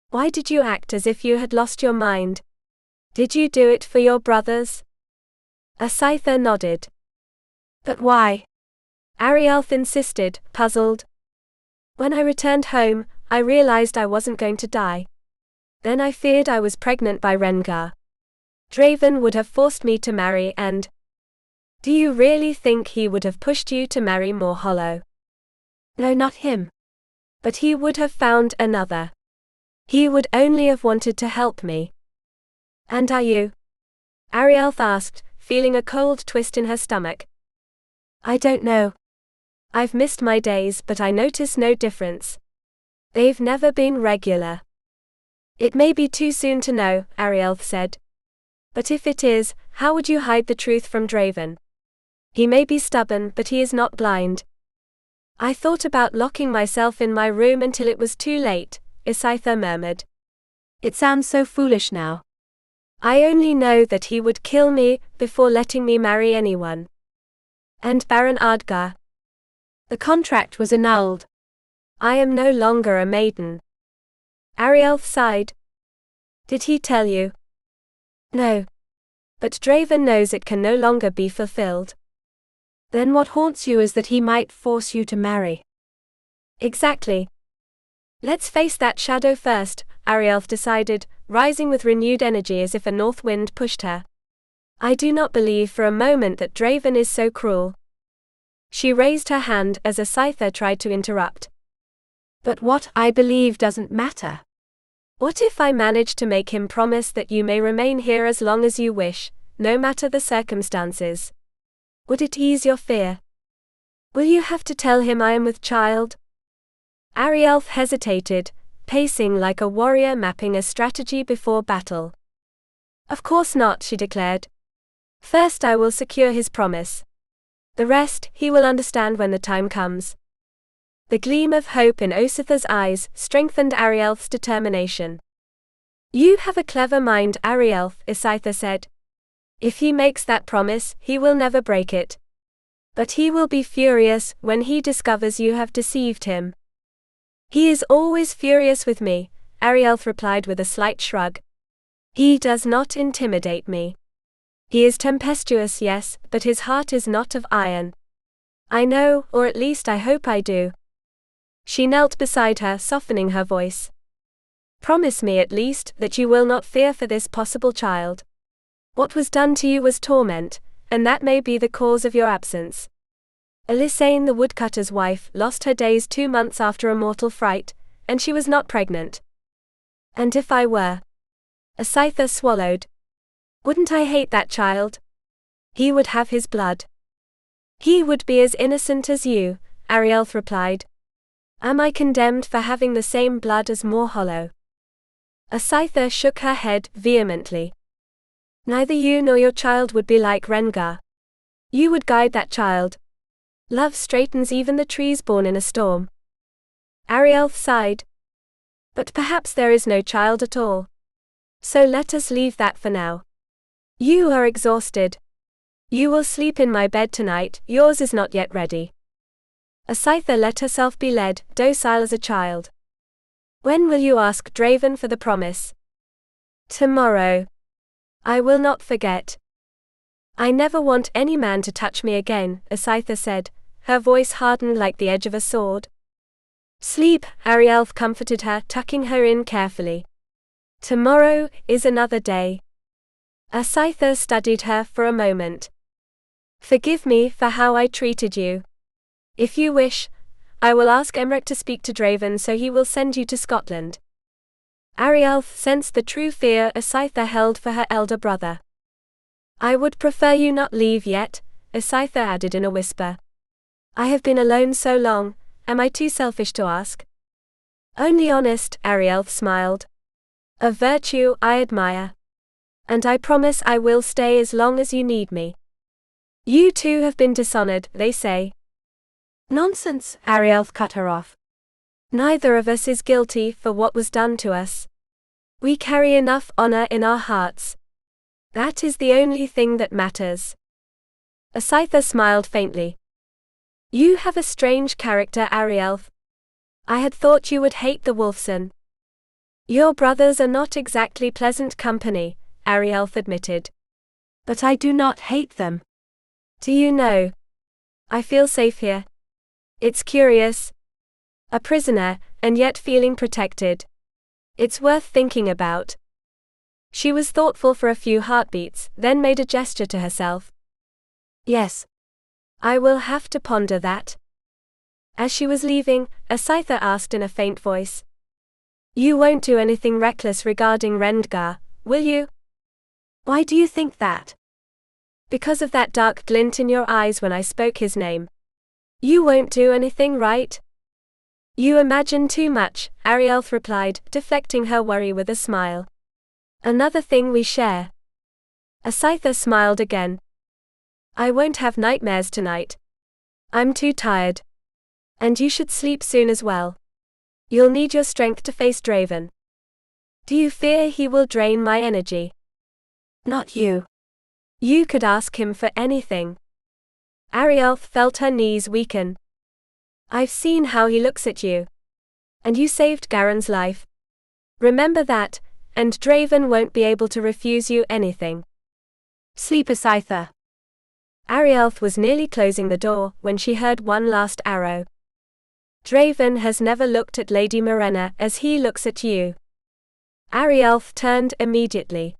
Why did you act as if you had lost your mind? Did you do it for your brothers? Asaitha nodded. But why? Arielleth insisted, puzzled. When I returned home, I realized I wasn't going to die. Then I feared I was pregnant by Rendgar. Draven would have forced me to marry and... Do you really think he would have pushed you to marry Morhollow? No, not him. But he would have found another. He would only have wanted to help me. And are you? Arielleth asked, feeling a cold twist in her stomach. I don't know. I've missed my days, but I notice no difference. They've never been regular. It may be too soon to know, Arielleth said. But if it is, how would you hide the truth from Draven? He may be stubborn, but he is not blind. I thought about locking myself in my room until it was too late, Asaitha murmured. It sounds so foolish now. I only know that he would kill me before letting me marry anyone. And Baron Ardgar. The contract was annulled. I am no longer a maiden. Arielleth sighed. Did he tell you? No. But Draven knows it can no longer be fulfilled. Then what haunts you is that he might force you to marry. Exactly. Let's face that shadow first, Arielleth decided, rising with renewed energy as if a north wind pushed her. I do not believe for a moment that Draven is so cruel. She raised her hand as Asaitha tried to interrupt. But what I believe doesn't matter. What if I manage to make him promise that you may remain here as long as you wish, no matter the circumstances? Would it ease your fear? Will you have to tell him I am with child? Arielleth hesitated, pacing like a warrior mapping a strategy before battle. Of course not, she declared. First I will secure his promise. The rest, he will understand when the time comes. The gleam of hope in Ositha's eyes strengthened Arielleth's determination. "You have a clever mind, Arielleth," Ositha said. "If he makes that promise, he will never break it. But he will be furious when he discovers you have deceived him." "He is always furious with me," Arielleth replied with a slight shrug. "He does not intimidate me. He is tempestuous, yes, but his heart is not of iron. I know, or at least I hope I do." She knelt beside her, softening her voice. "Promise me at least that you will not fear for this possible child. What was done to you was torment, and that may be the cause of your absence. Elisane the woodcutter's wife lost her days 2 months after a mortal fright, and she was not pregnant. And if I were..." Ositha swallowed. "Wouldn't I hate that child? He would have his blood." "He would be as innocent as you," Arielleth replied. "Am I condemned for having the same blood as Morhollow?" Ositha shook her head vehemently. "Neither you nor your child would be like Rengar. You would guide that child. Love straightens even the trees born in a storm." Arielleth sighed. "But perhaps there is no child at all. So let us leave that for now. You are exhausted. You will sleep in my bed tonight, yours is not yet ready." Ositha let herself be led, docile as a child. "When will you ask Draven for the promise?" "Tomorrow. I will not forget." "I never want any man to touch me again," Ositha said, her voice hardened like the edge of a sword. "Sleep," Arielleth comforted her, tucking her in carefully. "Tomorrow is another day." Ositha studied her for a moment. "Forgive me for how I treated you. If you wish, I will ask Emmerich to speak to Draven so he will send you to Scotland." Arielleth sensed the true fear Ositha held for her elder brother. "I would prefer you not leave yet," Ositha added in a whisper. "I have been alone so long, am I too selfish to ask?" "Only honest," Arielleth smiled. "A virtue I admire. And I promise I will stay as long as you need me. You too have been dishonored, they say." "Nonsense," Arielleth cut her off. "Neither of us is guilty for what was done to us. We carry enough honor in our hearts. That is the only thing that matters." Ositha smiled faintly. "You have a strange character, Arielleth. I had thought you would hate the Wulfsen." "Your brothers are not exactly pleasant company," Arielleth admitted. "But I do not hate them." "Do you know? I feel safe here. It's curious. A prisoner, and yet feeling protected. It's worth thinking about." She was thoughtful for a few heartbeats, then made a gesture to herself. "Yes. I will have to ponder that." As she was leaving, Ositha asked in a faint voice. "You won't do anything reckless regarding Rengar, will you?" "Why do you think that?" "Because of that dark glint in your eyes when I spoke his name. You won't do anything, right?" "You imagine too much," Arielleth replied, deflecting her worry with a smile. "Another thing we share." Ositha smiled again. "I won't have nightmares tonight. I'm too tired. And you should sleep soon as well. You'll need your strength to face Draven." "Do you fear he will drain my energy?" "Not you." "You could ask him for anything." Arielleth felt her knees weaken. "I've seen how he looks at you. And you saved Garen's life. Remember that, and Draven won't be able to refuse you anything." "Sleep, Ositha." Arielleth was nearly closing the door when she heard one last arrow. "Draven has never looked at Lady Morena as he looks at you." Arielleth turned immediately.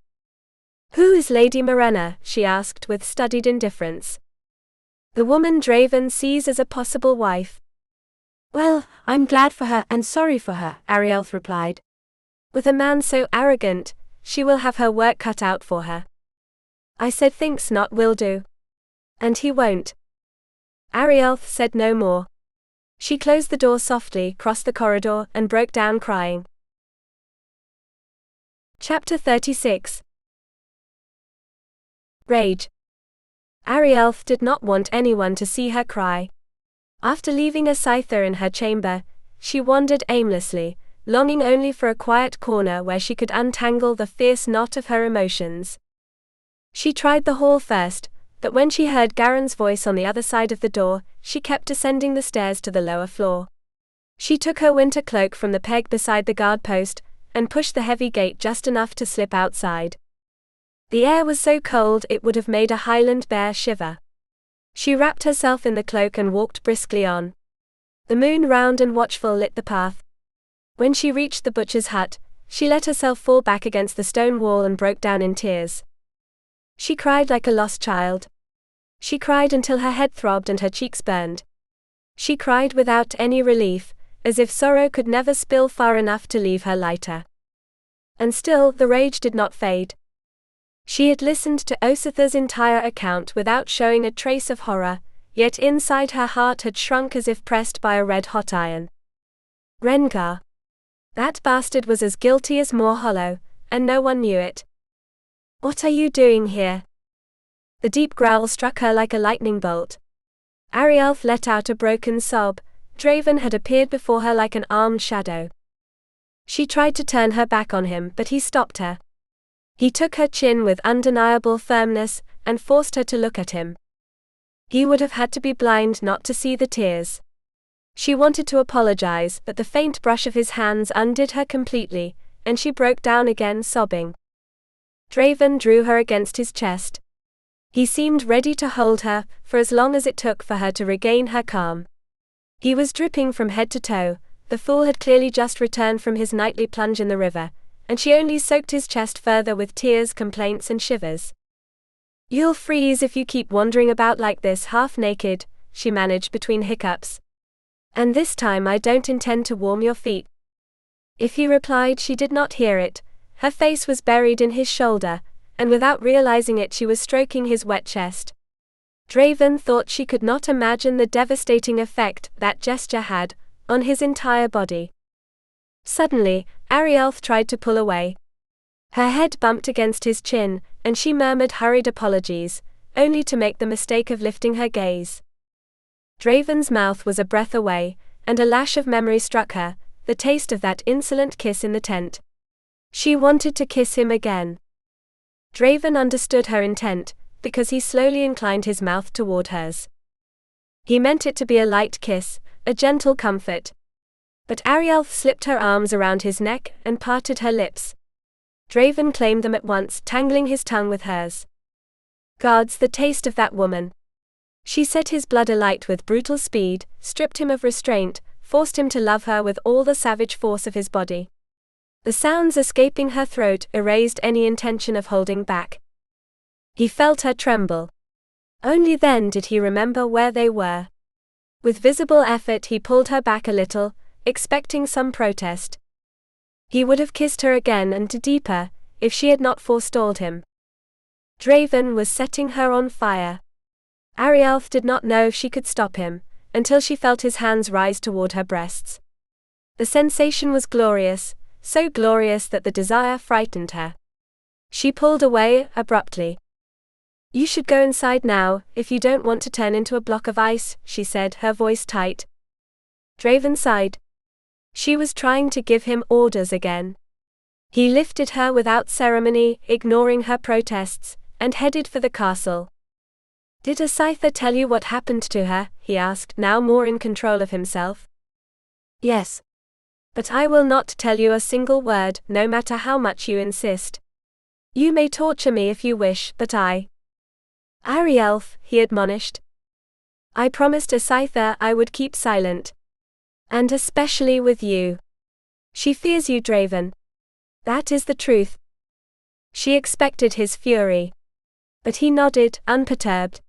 "Who is Lady Morena?" she asked with studied indifference. "The woman Draven sees as a possible wife." "Well, I'm glad for her and sorry for her," Arielleth replied. "With a man so arrogant, she will have her work cut out for her." "I said thinks not will do." "And he won't." Arielleth said no more. She closed the door softly, crossed the corridor, and broke down crying. Chapter 36. Rage. Arielleth did not want anyone to see her cry. After leaving a scyther in her chamber, she wandered aimlessly, longing only for a quiet corner where she could untangle the fierce knot of her emotions. She tried the hall first, but when she heard Garen's voice on the other side of the door, she kept descending the stairs to the lower floor. She took her winter cloak from the peg beside the guard post, and pushed the heavy gate just enough to slip outside. The air was so cold it would have made a Highland bear shiver. She wrapped herself in the cloak and walked briskly on. The moon, round and watchful, lit the path. When she reached the butcher's hut, she let herself fall back against the stone wall and broke down in tears. She cried like a lost child. She cried until her head throbbed and her cheeks burned. She cried without any relief, as if sorrow could never spill far enough to leave her lighter. And still the rage did not fade. She had listened to Ositha's entire account without showing a trace of horror, yet inside her heart had shrunk as if pressed by a red-hot iron. Rengar. That bastard was as guilty as Morhollow, and no one knew it. What are you doing here? The deep growl struck her like a lightning bolt. Arielleth let out a broken sob. Draven had appeared before her like an armed shadow. She tried to turn her back on him, but he stopped her. He took her chin with undeniable firmness, and forced her to look at him. He would have had to be blind not to see the tears. She wanted to apologize, but the faint brush of his hands undid her completely, and she broke down again, sobbing. Draven drew her against his chest. He seemed ready to hold her, for as long as it took for her to regain her calm. He was dripping from head to toe. The fool had clearly just returned from his nightly plunge in the river, and she only soaked his chest further with tears, complaints and shivers. You'll freeze if you keep wandering about like this half-naked, she managed between hiccups. And this time I don't intend to warm your feet. If he replied, she did not hear it. Her face was buried in his shoulder, and without realizing it she was stroking his wet chest. Draven thought she could not imagine the devastating effect that gesture had on his entire body. Suddenly, Arielleth tried to pull away. Her head bumped against his chin, and she murmured hurried apologies, only to make the mistake of lifting her gaze. Draven's mouth was a breath away, and a lash of memory struck her, the taste of that insolent kiss in the tent. She wanted to kiss him again. Draven understood her intent, because he slowly inclined his mouth toward hers. He meant it to be a light kiss, a gentle comfort. But Arielleth slipped her arms around his neck and parted her lips. Draven claimed them at once, tangling his tongue with hers. Gods, the taste of that woman! She set his blood alight with brutal speed, stripped him of restraint, forced him to love her with all the savage force of his body. The sounds escaping her throat erased any intention of holding back. He felt her tremble. Only then did he remember where they were. With visible effort he pulled her back a little, expecting some protest. He would have kissed her again and deeper, if she had not forestalled him. Draven was setting her on fire. Arielleth did not know if she could stop him, until she felt his hands rise toward her breasts. The sensation was glorious, so glorious that the desire frightened her. She pulled away, abruptly. You should go inside now, if you don't want to turn into a block of ice, she said, her voice tight. Draven sighed. She was trying to give him orders again. He lifted her without ceremony, ignoring her protests, and headed for the castle. Did a scyther tell you what happened to her? He asked, now more in control of himself. Yes. But I will not tell you a single word, no matter how much you insist. You may torture me if you wish, but Arielleth, he admonished. I promised a scyther I would keep silent. And especially with you. She fears you, Draven. That is the truth. She expected his fury. But he nodded, unperturbed.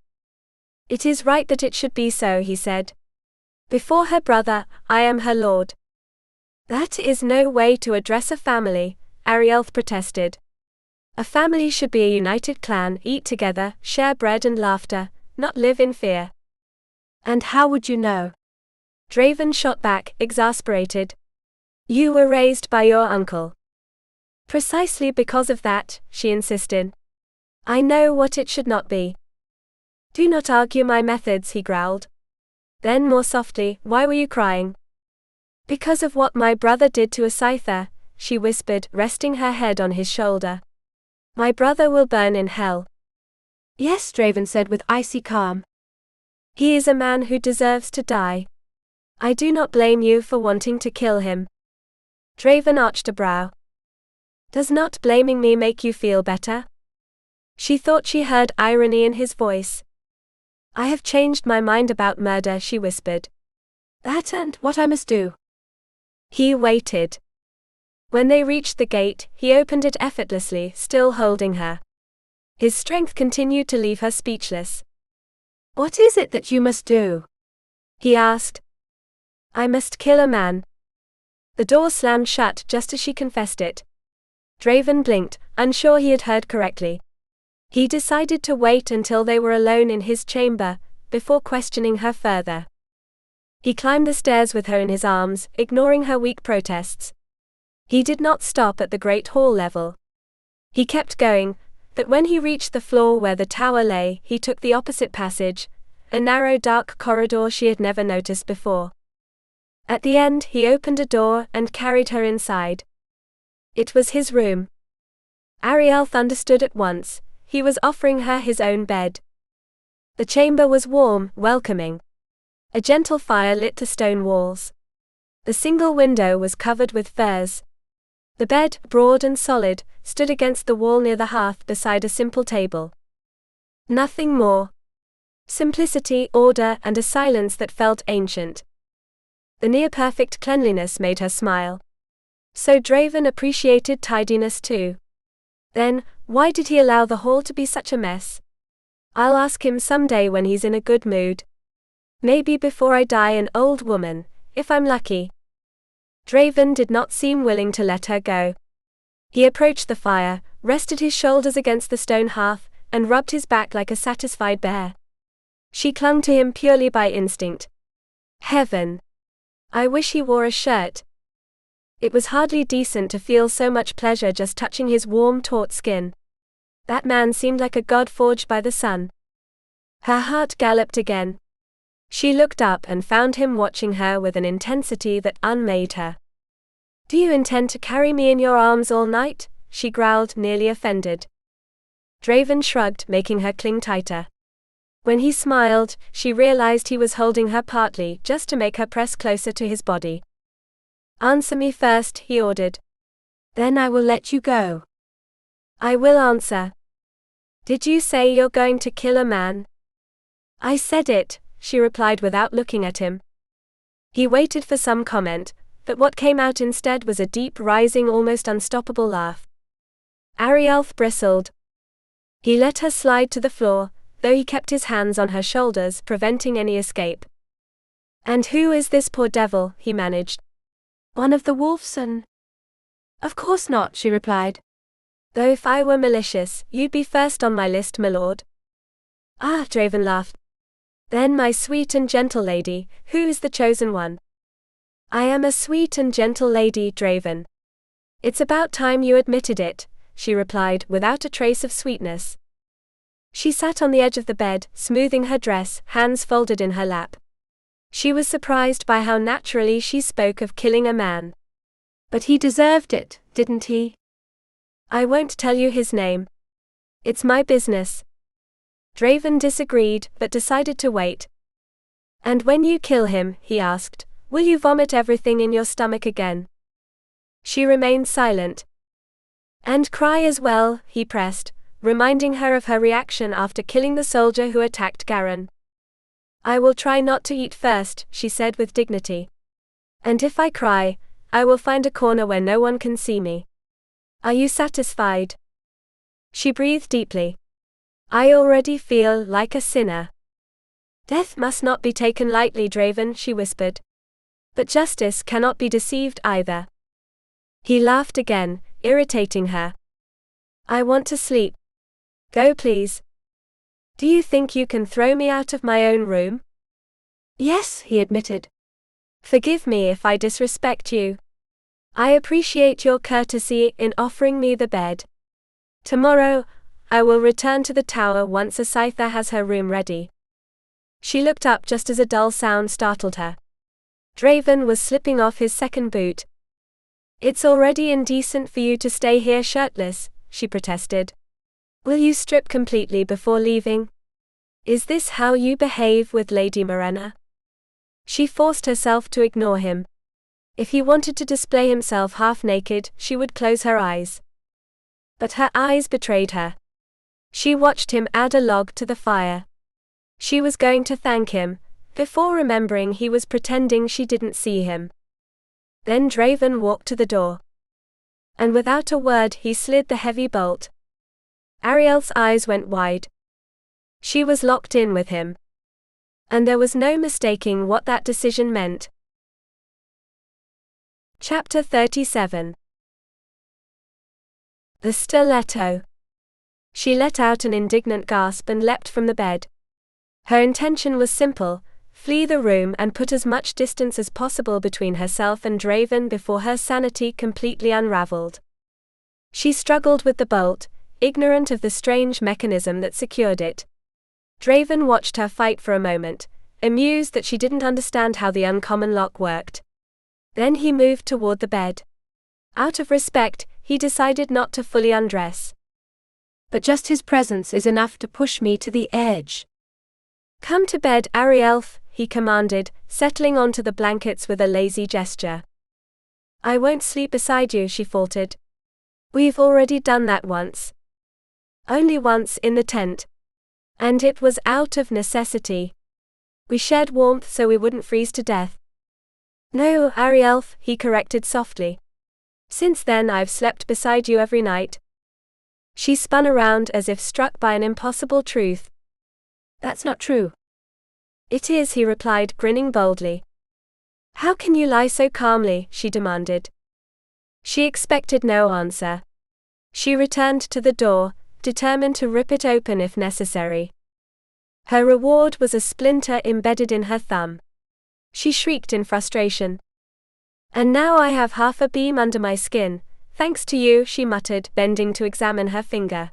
It is right that it should be so, he said. Before her brother, I am her lord. That is no way to address a family, Arielleth protested. A family should be a united clan, eat together, share bread and laughter, not live in fear. And how would you know? Draven shot back, exasperated. You were raised by your uncle. Precisely because of that, she insisted. I know what it should not be. Do not argue my methods, he growled. Then more softly, "Why were you crying?" "Because of what my brother did to a scyther," she whispered, resting her head on his shoulder. "My brother will burn in hell." "Yes," Draven said with icy calm. "He is a man who deserves to die. I do not blame you for wanting to kill him." Draven arched a brow. "Does not blaming me make you feel better?" She thought she heard irony in his voice. "I have changed my mind about murder," she whispered. "That and what I must do." He waited. When they reached the gate, he opened it effortlessly, still holding her. His strength continued to leave her speechless. "What is it that you must do?" he asked. "I must kill a man." The door slammed shut just as she confessed it. Draven blinked, unsure he had heard correctly. He decided to wait until they were alone in his chamber, before questioning her further. He climbed the stairs with her in his arms, ignoring her weak protests. He did not stop at the great hall level. He kept going, but when he reached the floor where the tower lay, he took the opposite passage, a narrow dark corridor she had never noticed before. At the end, he opened a door and carried her inside. It was his room. Arielleth understood at once. He was offering her his own bed. The chamber was warm, welcoming. A gentle fire lit the stone walls. The single window was covered with furs. The bed, broad and solid, stood against the wall near the hearth beside a simple table. Nothing more. Simplicity, order, and a silence that felt ancient. The near-perfect cleanliness made her smile. So Draven appreciated tidiness too. Then, why did he allow the hall to be such a mess? I'll ask him someday when he's in a good mood. Maybe before I die an old woman, if I'm lucky. Draven did not seem willing to let her go. He approached the fire, rested his shoulders against the stone hearth, and rubbed his back like a satisfied bear. She clung to him purely by instinct. Heaven! I wish he wore a shirt. It was hardly decent to feel so much pleasure just touching his warm, taut skin. That man seemed like a god forged by the sun. Her heart galloped again. She looked up and found him watching her with an intensity that unmade her. "Do you intend to carry me in your arms all night?" she growled, nearly offended. Draven shrugged, making her cling tighter. When he smiled, she realized he was holding her partly just to make her press closer to his body. "Answer me first," he ordered. "Then I will let you go." "I will answer." "Did you say you're going to kill a man?" "I said it," she replied without looking at him. He waited for some comment, but what came out instead was a deep, rising, almost unstoppable laugh. Arielleth bristled. He let her slide to the floor, though he kept his hands on her shoulders, preventing any escape. "And who is this poor devil?" he managed. "One of the Wulfsen." "Of course not," she replied. "Though if I were malicious, you'd be first on my list, my lord." "Ah," Draven laughed. "Then my sweet and gentle lady, who is the chosen one?" "I am a sweet and gentle lady, Draven." "It's about time you admitted it," she replied, without a trace of sweetness. She sat on the edge of the bed, smoothing her dress, hands folded in her lap. She was surprised by how naturally she spoke of killing a man. "But he deserved it, didn't he?" "I won't tell you his name. It's my business." Draven disagreed, but decided to wait. "And when you kill him," he asked, "will you vomit everything in your stomach again?" She remained silent. "And cry as well," he pressed, reminding her of her reaction after killing the soldier who attacked Garin. "I will try not to eat first," she said with dignity. "And if I cry, I will find a corner where no one can see me. Are you satisfied?" She breathed deeply. "I already feel like a sinner." "Death must not be taken lightly, Draven," she whispered. "But justice cannot be deceived either." He laughed again, irritating her. "I want to sleep. Go, please." "Do you think you can throw me out of my own room?" "Yes," he admitted. "Forgive me if I disrespect you. I appreciate your courtesy in offering me the bed. Tomorrow, I will return to the tower once a scyther has her room ready." She looked up just as a dull sound startled her. Draven was slipping off his second boot. "It's already indecent for you to stay here shirtless," she protested. "Will you strip completely before leaving? Is this how you behave with Lady Morena?" She forced herself to ignore him. If he wanted to display himself half naked, she would close her eyes. But her eyes betrayed her. She watched him add a log to the fire. She was going to thank him, before remembering he was pretending she didn't see him. Then Draven walked to the door. And without a word he slid the heavy bolt. Arielleth's eyes went wide. She was locked in with him. And there was no mistaking what that decision meant. Chapter 37. The stiletto. She let out an indignant gasp and leapt from the bed. Her intention was simple: flee the room and put as much distance as possible between herself and Draven before her sanity completely unraveled. She struggled with the bolt, ignorant of the strange mechanism that secured it. Draven watched her fight for a moment, amused that she didn't understand how the uncommon lock worked. Then he moved toward the bed. Out of respect, he decided not to fully undress. But just his presence is enough to push me to the edge. "Come to bed, Arielleth," he commanded, settling onto the blankets with a lazy gesture. "I won't sleep beside you," she faltered. "We've already done that once." "Only once in the tent. And it was out of necessity. We shared warmth so we wouldn't freeze to death." "No, Arielleth," he corrected softly. "Since then I've slept beside you every night." She spun around as if struck by an impossible truth. "That's not true." "It is," he replied, grinning boldly. "How can you lie so calmly?" she demanded. She expected no answer. She returned to the door, determined to rip it open if necessary. Her reward was a splinter embedded in her thumb. She shrieked in frustration. "And now I have half a beam under my skin, thanks to you," she muttered, bending to examine her finger.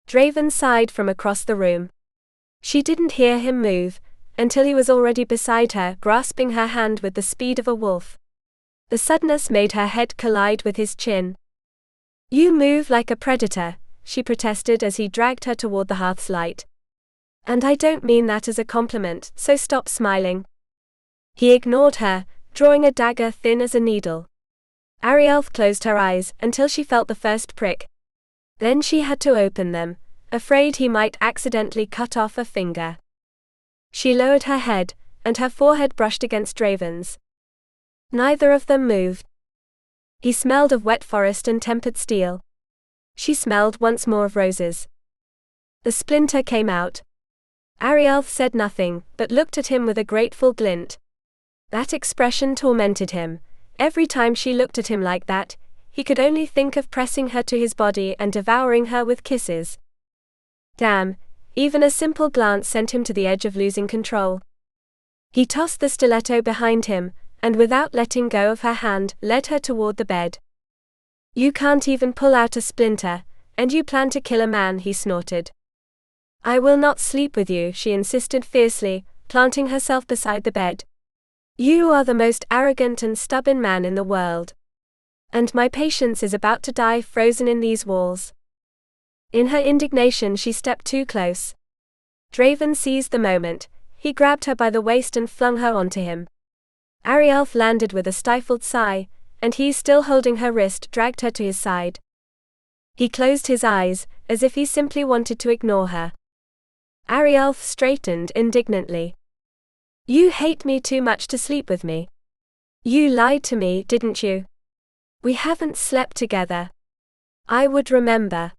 Draven sighed from across the room. She didn't hear him move, until he was already beside her, grasping her hand with the speed of a wolf. The suddenness made her head collide with his chin. "You move like a predator," she protested as he dragged her toward the hearth's light. "And I don't mean that as a compliment, so stop smiling." He ignored her, drawing a dagger thin as a needle. Arielleth closed her eyes until she felt the first prick. Then she had to open them, afraid he might accidentally cut off a finger. She lowered her head, and her forehead brushed against Draven's. Neither of them moved. He smelled of wet forest and tempered steel. She smelled once more of roses. The splinter came out. Arielleth said nothing, but looked at him with a grateful glint. That expression tormented him. Every time she looked at him like that, he could only think of pressing her to his body and devouring her with kisses. Damn, even a simple glance sent him to the edge of losing control. He tossed the stiletto behind him, and without letting go of her hand, led her toward the bed. "You can't even pull out a splinter, and you plan to kill a man," he snorted. "I will not sleep with you," she insisted fiercely, planting herself beside the bed. "You are the most arrogant and stubborn man in the world. And my patience is about to die frozen in these walls." In her indignation she stepped too close. Draven seized the moment. He grabbed her by the waist and flung her onto him. Arielleth landed with a stifled sigh, and he, still holding her wrist, dragged her to his side. He closed his eyes, as if he simply wanted to ignore her. Arielleth straightened indignantly. "You hate me too much to sleep with me. You lied to me, didn't you? We haven't slept together. I would remember."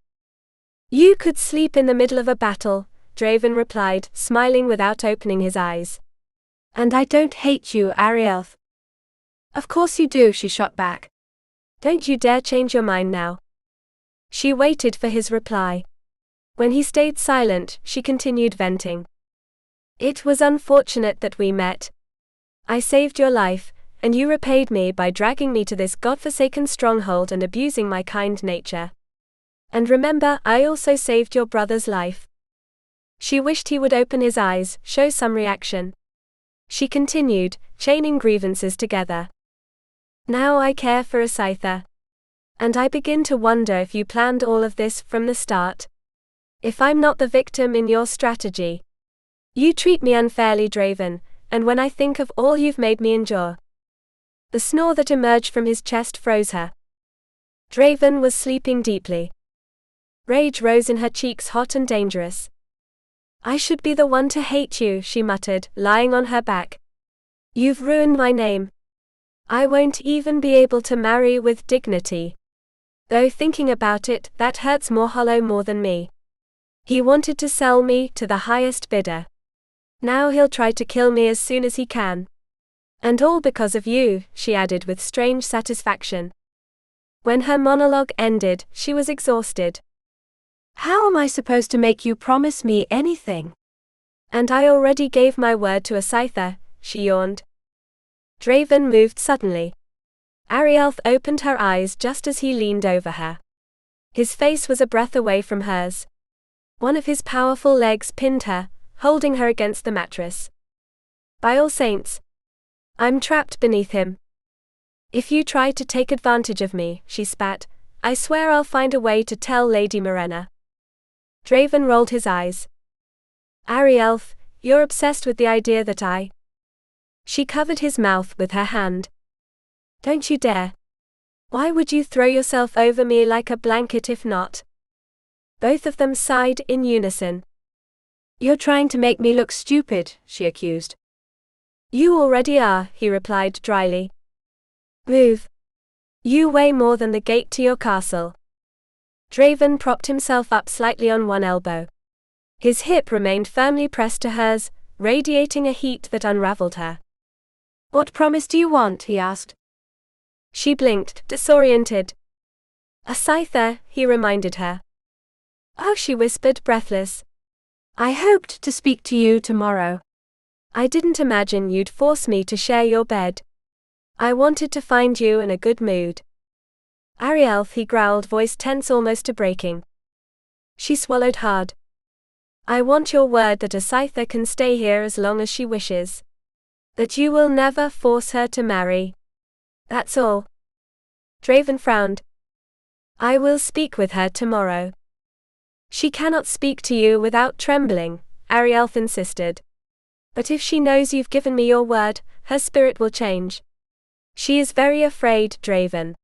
"You could sleep in the middle of a battle," Draven replied, smiling without opening his eyes. "And I don't hate you, Arielleth." "Of course you do," she shot back. "Don't you dare change your mind now." She waited for his reply. When he stayed silent, she continued venting. "It was unfortunate that we met. I saved your life, and you repaid me by dragging me to this godforsaken stronghold and abusing my kind nature. And remember, I also saved your brother's life." She wished he would open his eyes, show some reaction. She continued, chaining grievances together. Now I care for Asaitha. And I begin to wonder if you planned all of this from the start. If I'm not the victim in your strategy. You treat me unfairly, Draven, and when I think of all you've made me endure. The snore that emerged from his chest froze her. Draven was sleeping deeply. Rage rose in her cheeks, hot and dangerous. I should be the one to hate you, she muttered, lying on her back. You've ruined my name. I won't even be able to marry with dignity. Though thinking about it, that hurts Morhollow more than me. He wanted to sell me to the highest bidder. Now he'll try to kill me as soon as he can. And all because of you, she added with strange satisfaction. When her monologue ended, she was exhausted. How am I supposed to make you promise me anything? And I already gave my word to Asaitha, she yawned. Draven moved suddenly. Arielleth opened her eyes just as he leaned over her. His face was a breath away from hers. One of his powerful legs pinned her, holding her against the mattress. By all saints! I'm trapped beneath him. If you try to take advantage of me, she spat, I swear I'll find a way to tell Lady Morena. Draven rolled his eyes. Arielleth, you're obsessed with the idea that I... She covered his mouth with her hand. Don't you dare. Why would you throw yourself over me like a blanket if not? Both of them sighed in unison. You're trying to make me look stupid, she accused. You already are, he replied dryly. Move. You weigh more than the gate to your castle. Draven propped himself up slightly on one elbow. His hip remained firmly pressed to hers, radiating a heat that unraveled her. What promise do you want? He asked. She blinked, disoriented. Asaitha, he reminded her. Oh, she whispered, breathless. I hoped to speak to you tomorrow. I didn't imagine you'd force me to share your bed. I wanted to find you in a good mood. Arielleth, he growled, voice tense almost to breaking. She swallowed hard. I want your word that Asaitha can stay here as long as she wishes. That you will never force her to marry. That's all. Draven frowned. I will speak with her tomorrow. She cannot speak to you without trembling, Arielleth insisted. But if she knows you've given me your word, her spirit will change. She is very afraid, Draven.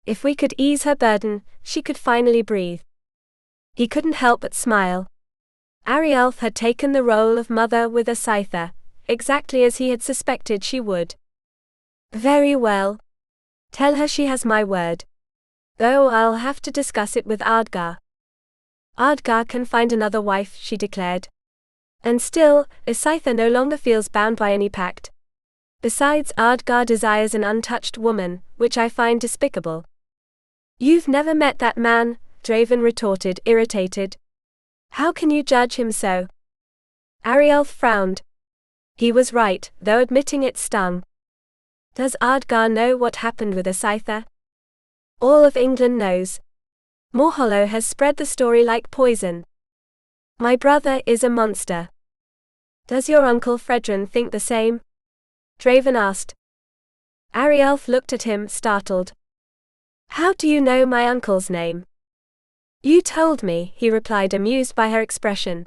If we could ease her burden, she could finally breathe. He couldn't help but smile. Arielleth had taken the role of mother with Asaitha, exactly as he had suspected she would. Very well. Tell her she has my word. Though I'll have to discuss it with Ardgar. Ardgar can find another wife, she declared. And still, Asaitha no longer feels bound by any pact. Besides, Ardgar desires an untouched woman, which I find despicable. You've never met that man, Draven retorted, irritated. How can you judge him so? Arielleth frowned. He was right, though admitting it stung. Does Ardgar know what happened with Asaitha? All of England knows. Morhollow has spread the story like poison. My brother is a monster. Does your uncle Fredrin think the same? Draven asked. Arielleth looked at him, startled. How do you know my uncle's name? You told me, he replied, amused by her expression.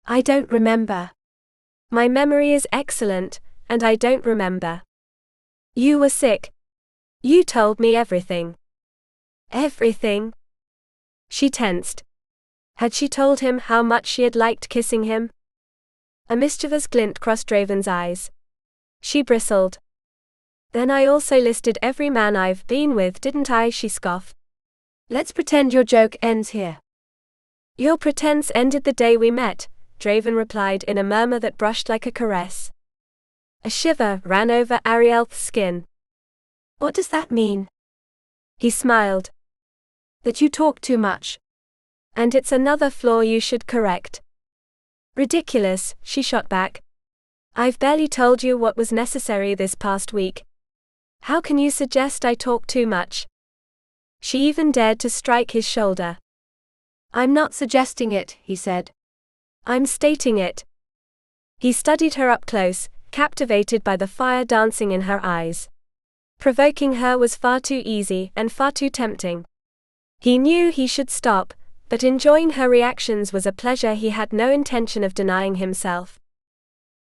I don't remember. My memory is excellent, and I don't remember. You were sick. You told me everything. Everything? She tensed. Had she told him how much she had liked kissing him? A mischievous glint crossed Draven's eyes. She bristled. Then I also listed every man I've been with, didn't I? She scoffed. Let's pretend your joke ends here. Your pretense ended the day we met, Draven replied in a murmur that brushed like a caress. A shiver ran over Arielleth's skin. What does that mean? He smiled. That you talk too much. And it's another flaw you should correct. Ridiculous, she shot back. I've barely told you what was necessary this past week. How can you suggest I talk too much? She even dared to strike his shoulder. I'm not suggesting it, he said. I'm stating it. He studied her up close, captivated by the fire dancing in her eyes. Provoking her was far too easy and far too tempting. He knew he should stop, but enjoying her reactions was a pleasure he had no intention of denying himself.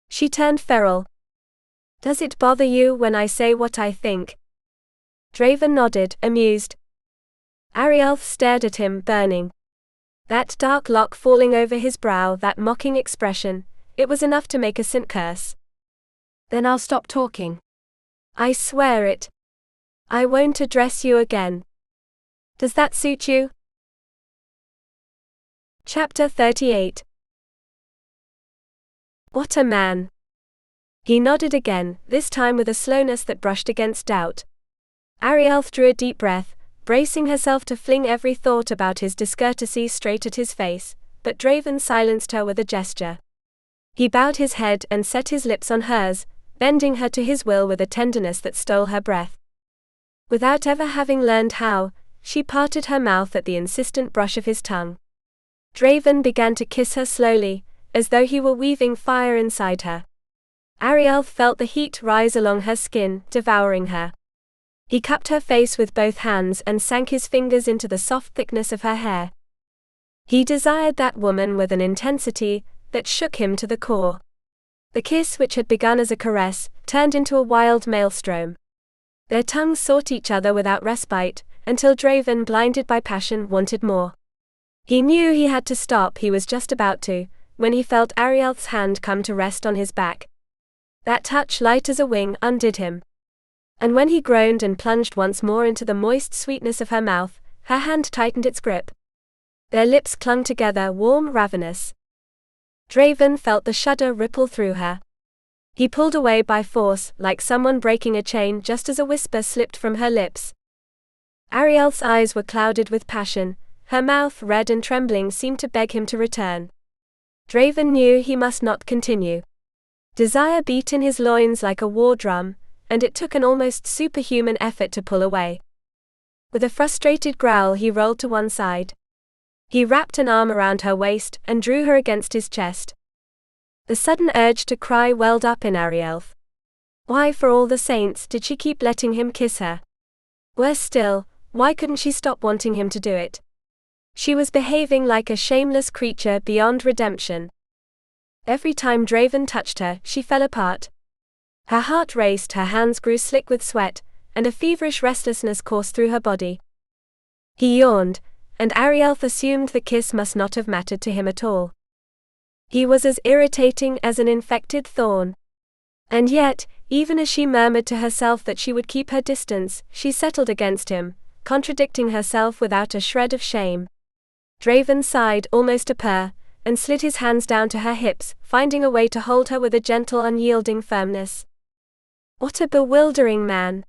She turned feral. Does it bother you when I say what I think? Draven nodded, amused. Arielleth stared at him, burning. That dark lock falling over his brow, that mocking expression, it was enough to make a saint curse. Then I'll stop talking. I swear it. I won't address you again. Does that suit you? Chapter 38. What a man. He nodded again, this time with a slowness that brushed against doubt. Arielleth drew a deep breath, bracing herself to fling every thought about his discourtesy straight at his face, but Draven silenced her with a gesture. He bowed his head and set his lips on hers, bending her to his will with a tenderness that stole her breath. Without ever having learned how, she parted her mouth at the insistent brush of his tongue. Draven began to kiss her slowly, as though he were weaving fire inside her. Arielleth felt the heat rise along her skin, devouring her. He cupped her face with both hands and sank his fingers into the soft thickness of her hair. He desired that woman with an intensity that shook him to the core. The kiss, which had begun as a caress, turned into a wild maelstrom. Their tongues sought each other without respite, until Draven, blinded by passion, wanted more. He knew he had to stop. He was just about to, when he felt Arielleth's hand come to rest on his back. That touch, light as a wing, undid him. And when he groaned and plunged once more into the moist sweetness of her mouth, her hand tightened its grip. Their lips clung together, warm, ravenous. Draven felt the shudder ripple through her. He pulled away by force, like someone breaking a chain, just as a whisper slipped from her lips. Arielleth's eyes were clouded with passion, her mouth, red and trembling, seemed to beg him to return. Draven knew he must not continue. Desire beat in his loins like a war drum, and it took an almost superhuman effort to pull away. With a frustrated growl, he rolled to one side. He wrapped an arm around her waist and drew her against his chest. The sudden urge to cry welled up in Arielleth. Why, for all the saints, did she keep letting him kiss her? Worse still, why couldn't she stop wanting him to do it? She was behaving like a shameless creature beyond redemption. Every time Draven touched her, she fell apart. Her heart raced, her hands grew slick with sweat, and a feverish restlessness coursed through her body. He yawned, and Arielleth assumed the kiss must not have mattered to him at all. He was as irritating as an infected thorn. And yet, even as she murmured to herself that she would keep her distance, she settled against him, contradicting herself without a shred of shame. Draven sighed, almost a purr, and slid his hands down to her hips, finding a way to hold her with a gentle, unyielding firmness. What a bewildering man!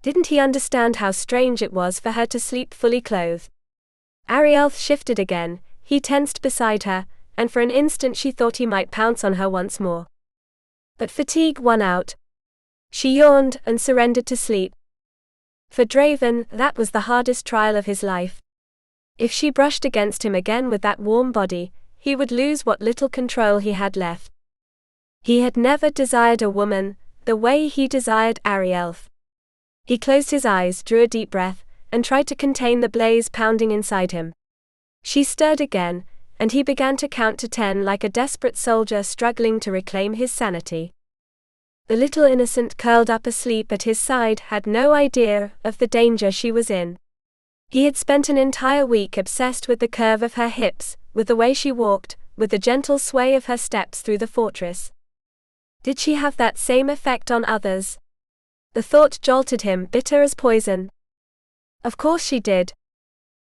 Didn't he understand how strange it was for her to sleep fully clothed? Arielleth shifted again, he tensed beside her, and for an instant she thought he might pounce on her once more. But fatigue won out. She yawned and surrendered to sleep. For Draven, that was the hardest trial of his life. If she brushed against him again with that warm body, he would lose what little control he had left. He had never desired a woman the way he desired Arielleth. He closed his eyes, drew a deep breath, and tried to contain the blaze pounding inside him. She stirred again, and he began to count to 10 like a desperate soldier struggling to reclaim his sanity. The little innocent curled up asleep at his side had no idea of the danger she was in. He had spent an entire week obsessed with the curve of her hips, with the way she walked, with the gentle sway of her steps through the fortress. Did she have that same effect on others? The thought jolted him, bitter as poison. Of course she did.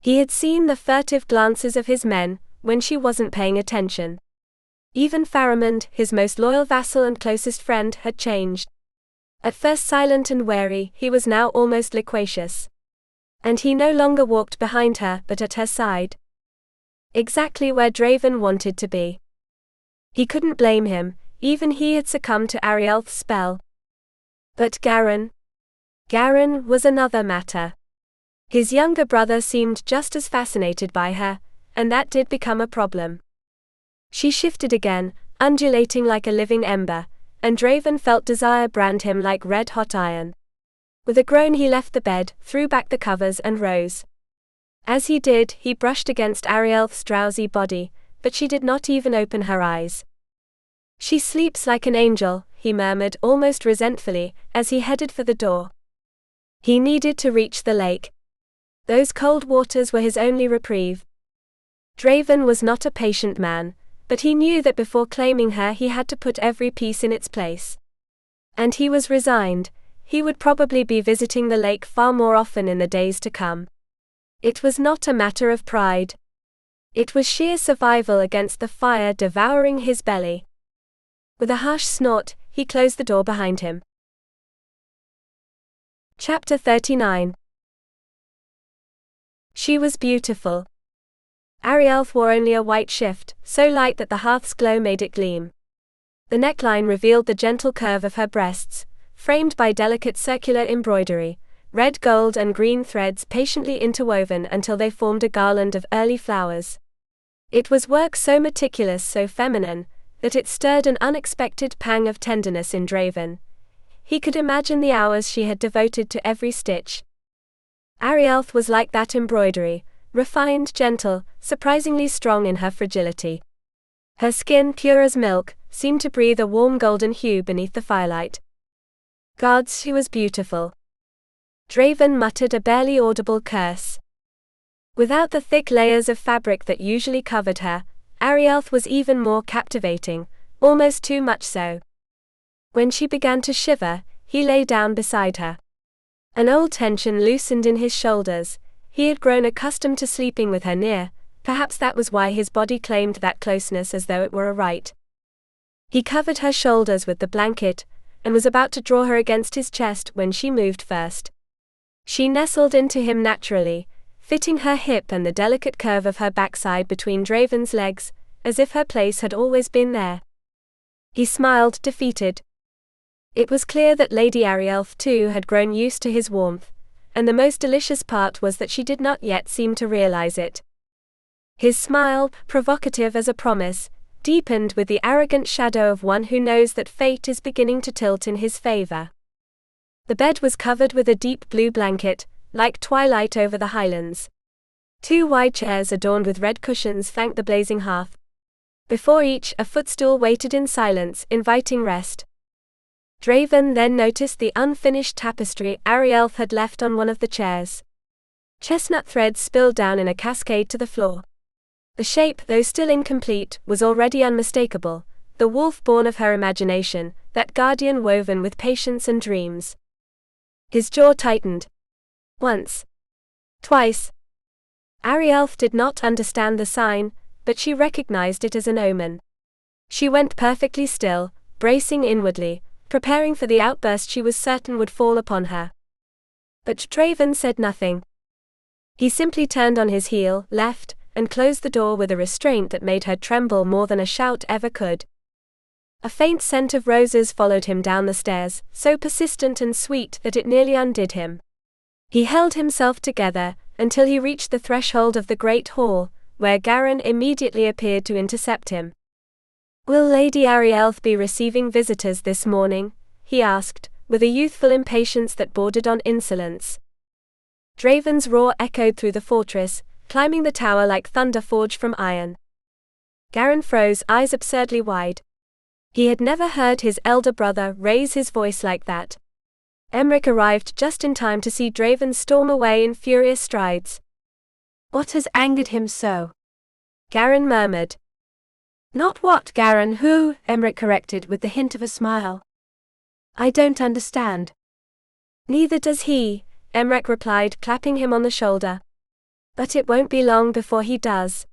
He had seen the furtive glances of his men, when she wasn't paying attention. Even Faramond, his most loyal vassal and closest friend, had changed. At first silent and wary, he was now almost loquacious. And he no longer walked behind her, but at her side. Exactly where Draven wanted to be. He couldn't blame him, even he had succumbed to Arielleth's spell. But Garen? Garen was another matter. His younger brother seemed just as fascinated by her, and that did become a problem. She shifted again, undulating like a living ember, and Draven felt desire brand him like red-hot iron. With a groan he left the bed, threw back the covers and rose. As he did, he brushed against Arielleth's drowsy body, but she did not even open her eyes. "She sleeps like an angel," he murmured almost resentfully, as he headed for the door. He needed to reach the lake. Those cold waters were his only reprieve. Draven was not a patient man, but he knew that before claiming her he had to put every piece in its place. And he was resigned. He would probably be visiting the lake far more often in the days to come. It was not a matter of pride. It was sheer survival against the fire devouring his belly. With a harsh snort, he closed the door behind him. Chapter 39. She was beautiful. Arielleth wore only a white shift, so light that the hearth's glow made it gleam. The neckline revealed the gentle curve of her breasts, framed by delicate circular embroidery, red, gold and green threads patiently interwoven until they formed a garland of early flowers. It was work so meticulous, so feminine, that it stirred an unexpected pang of tenderness in Draven. He could imagine the hours she had devoted to every stitch. Arielleth was like that embroidery, refined, gentle, surprisingly strong in her fragility. Her skin, pure as milk, seemed to breathe a warm golden hue beneath the firelight. Gods, she was beautiful. Draven muttered a barely audible curse. Without the thick layers of fabric that usually covered her, Arielleth was even more captivating, almost too much so. When she began to shiver, he lay down beside her. An old tension loosened in his shoulders. He had grown accustomed to sleeping with her near, perhaps that was why his body claimed that closeness as though it were a right. He covered her shoulders with the blanket, and was about to draw her against his chest when she moved first. She nestled into him naturally, fitting her hip and the delicate curve of her backside between Draven's legs, as if her place had always been there. He smiled, defeated. It was clear that Lady Arielleth too had grown used to his warmth, and the most delicious part was that she did not yet seem to realize it. His smile, provocative as a promise, deepened with the arrogant shadow of one who knows that fate is beginning to tilt in his favor. The bed was covered with a deep blue blanket, like twilight over the highlands. 2 wide chairs adorned with red cushions flanked the blazing hearth. Before each, a footstool waited in silence, inviting rest. Draven then noticed the unfinished tapestry Arielleth had left on one of the chairs. Chestnut threads spilled down in a cascade to the floor. The shape, though still incomplete, was already unmistakable, the wolf born of her imagination, that guardian woven with patience and dreams. His jaw tightened. Once. Twice. Arielleth did not understand the sign, but she recognized it as an omen. She went perfectly still, bracing inwardly, preparing for the outburst she was certain would fall upon her. But Draven said nothing. He simply turned on his heel, left, and closed the door with a restraint that made her tremble more than a shout ever could. A faint scent of roses followed him down the stairs, so persistent and sweet that it nearly undid him. He held himself together, until he reached the threshold of the great hall, where Garin immediately appeared to intercept him. "Will Lady Arielleth be receiving visitors this morning?" he asked, with a youthful impatience that bordered on insolence. Draven's roar echoed through the fortress, climbing the tower like thunder forged from iron. Garin froze, eyes absurdly wide. He had never heard his elder brother raise his voice like that. Emric arrived just in time to see Draven storm away in furious strides. "What has angered him so?" Garin murmured. "Not what, Garin, who?" Emric corrected with the hint of a smile. "I don't understand." "Neither does he," Emric replied, clapping him on the shoulder. "But it won't be long before he does."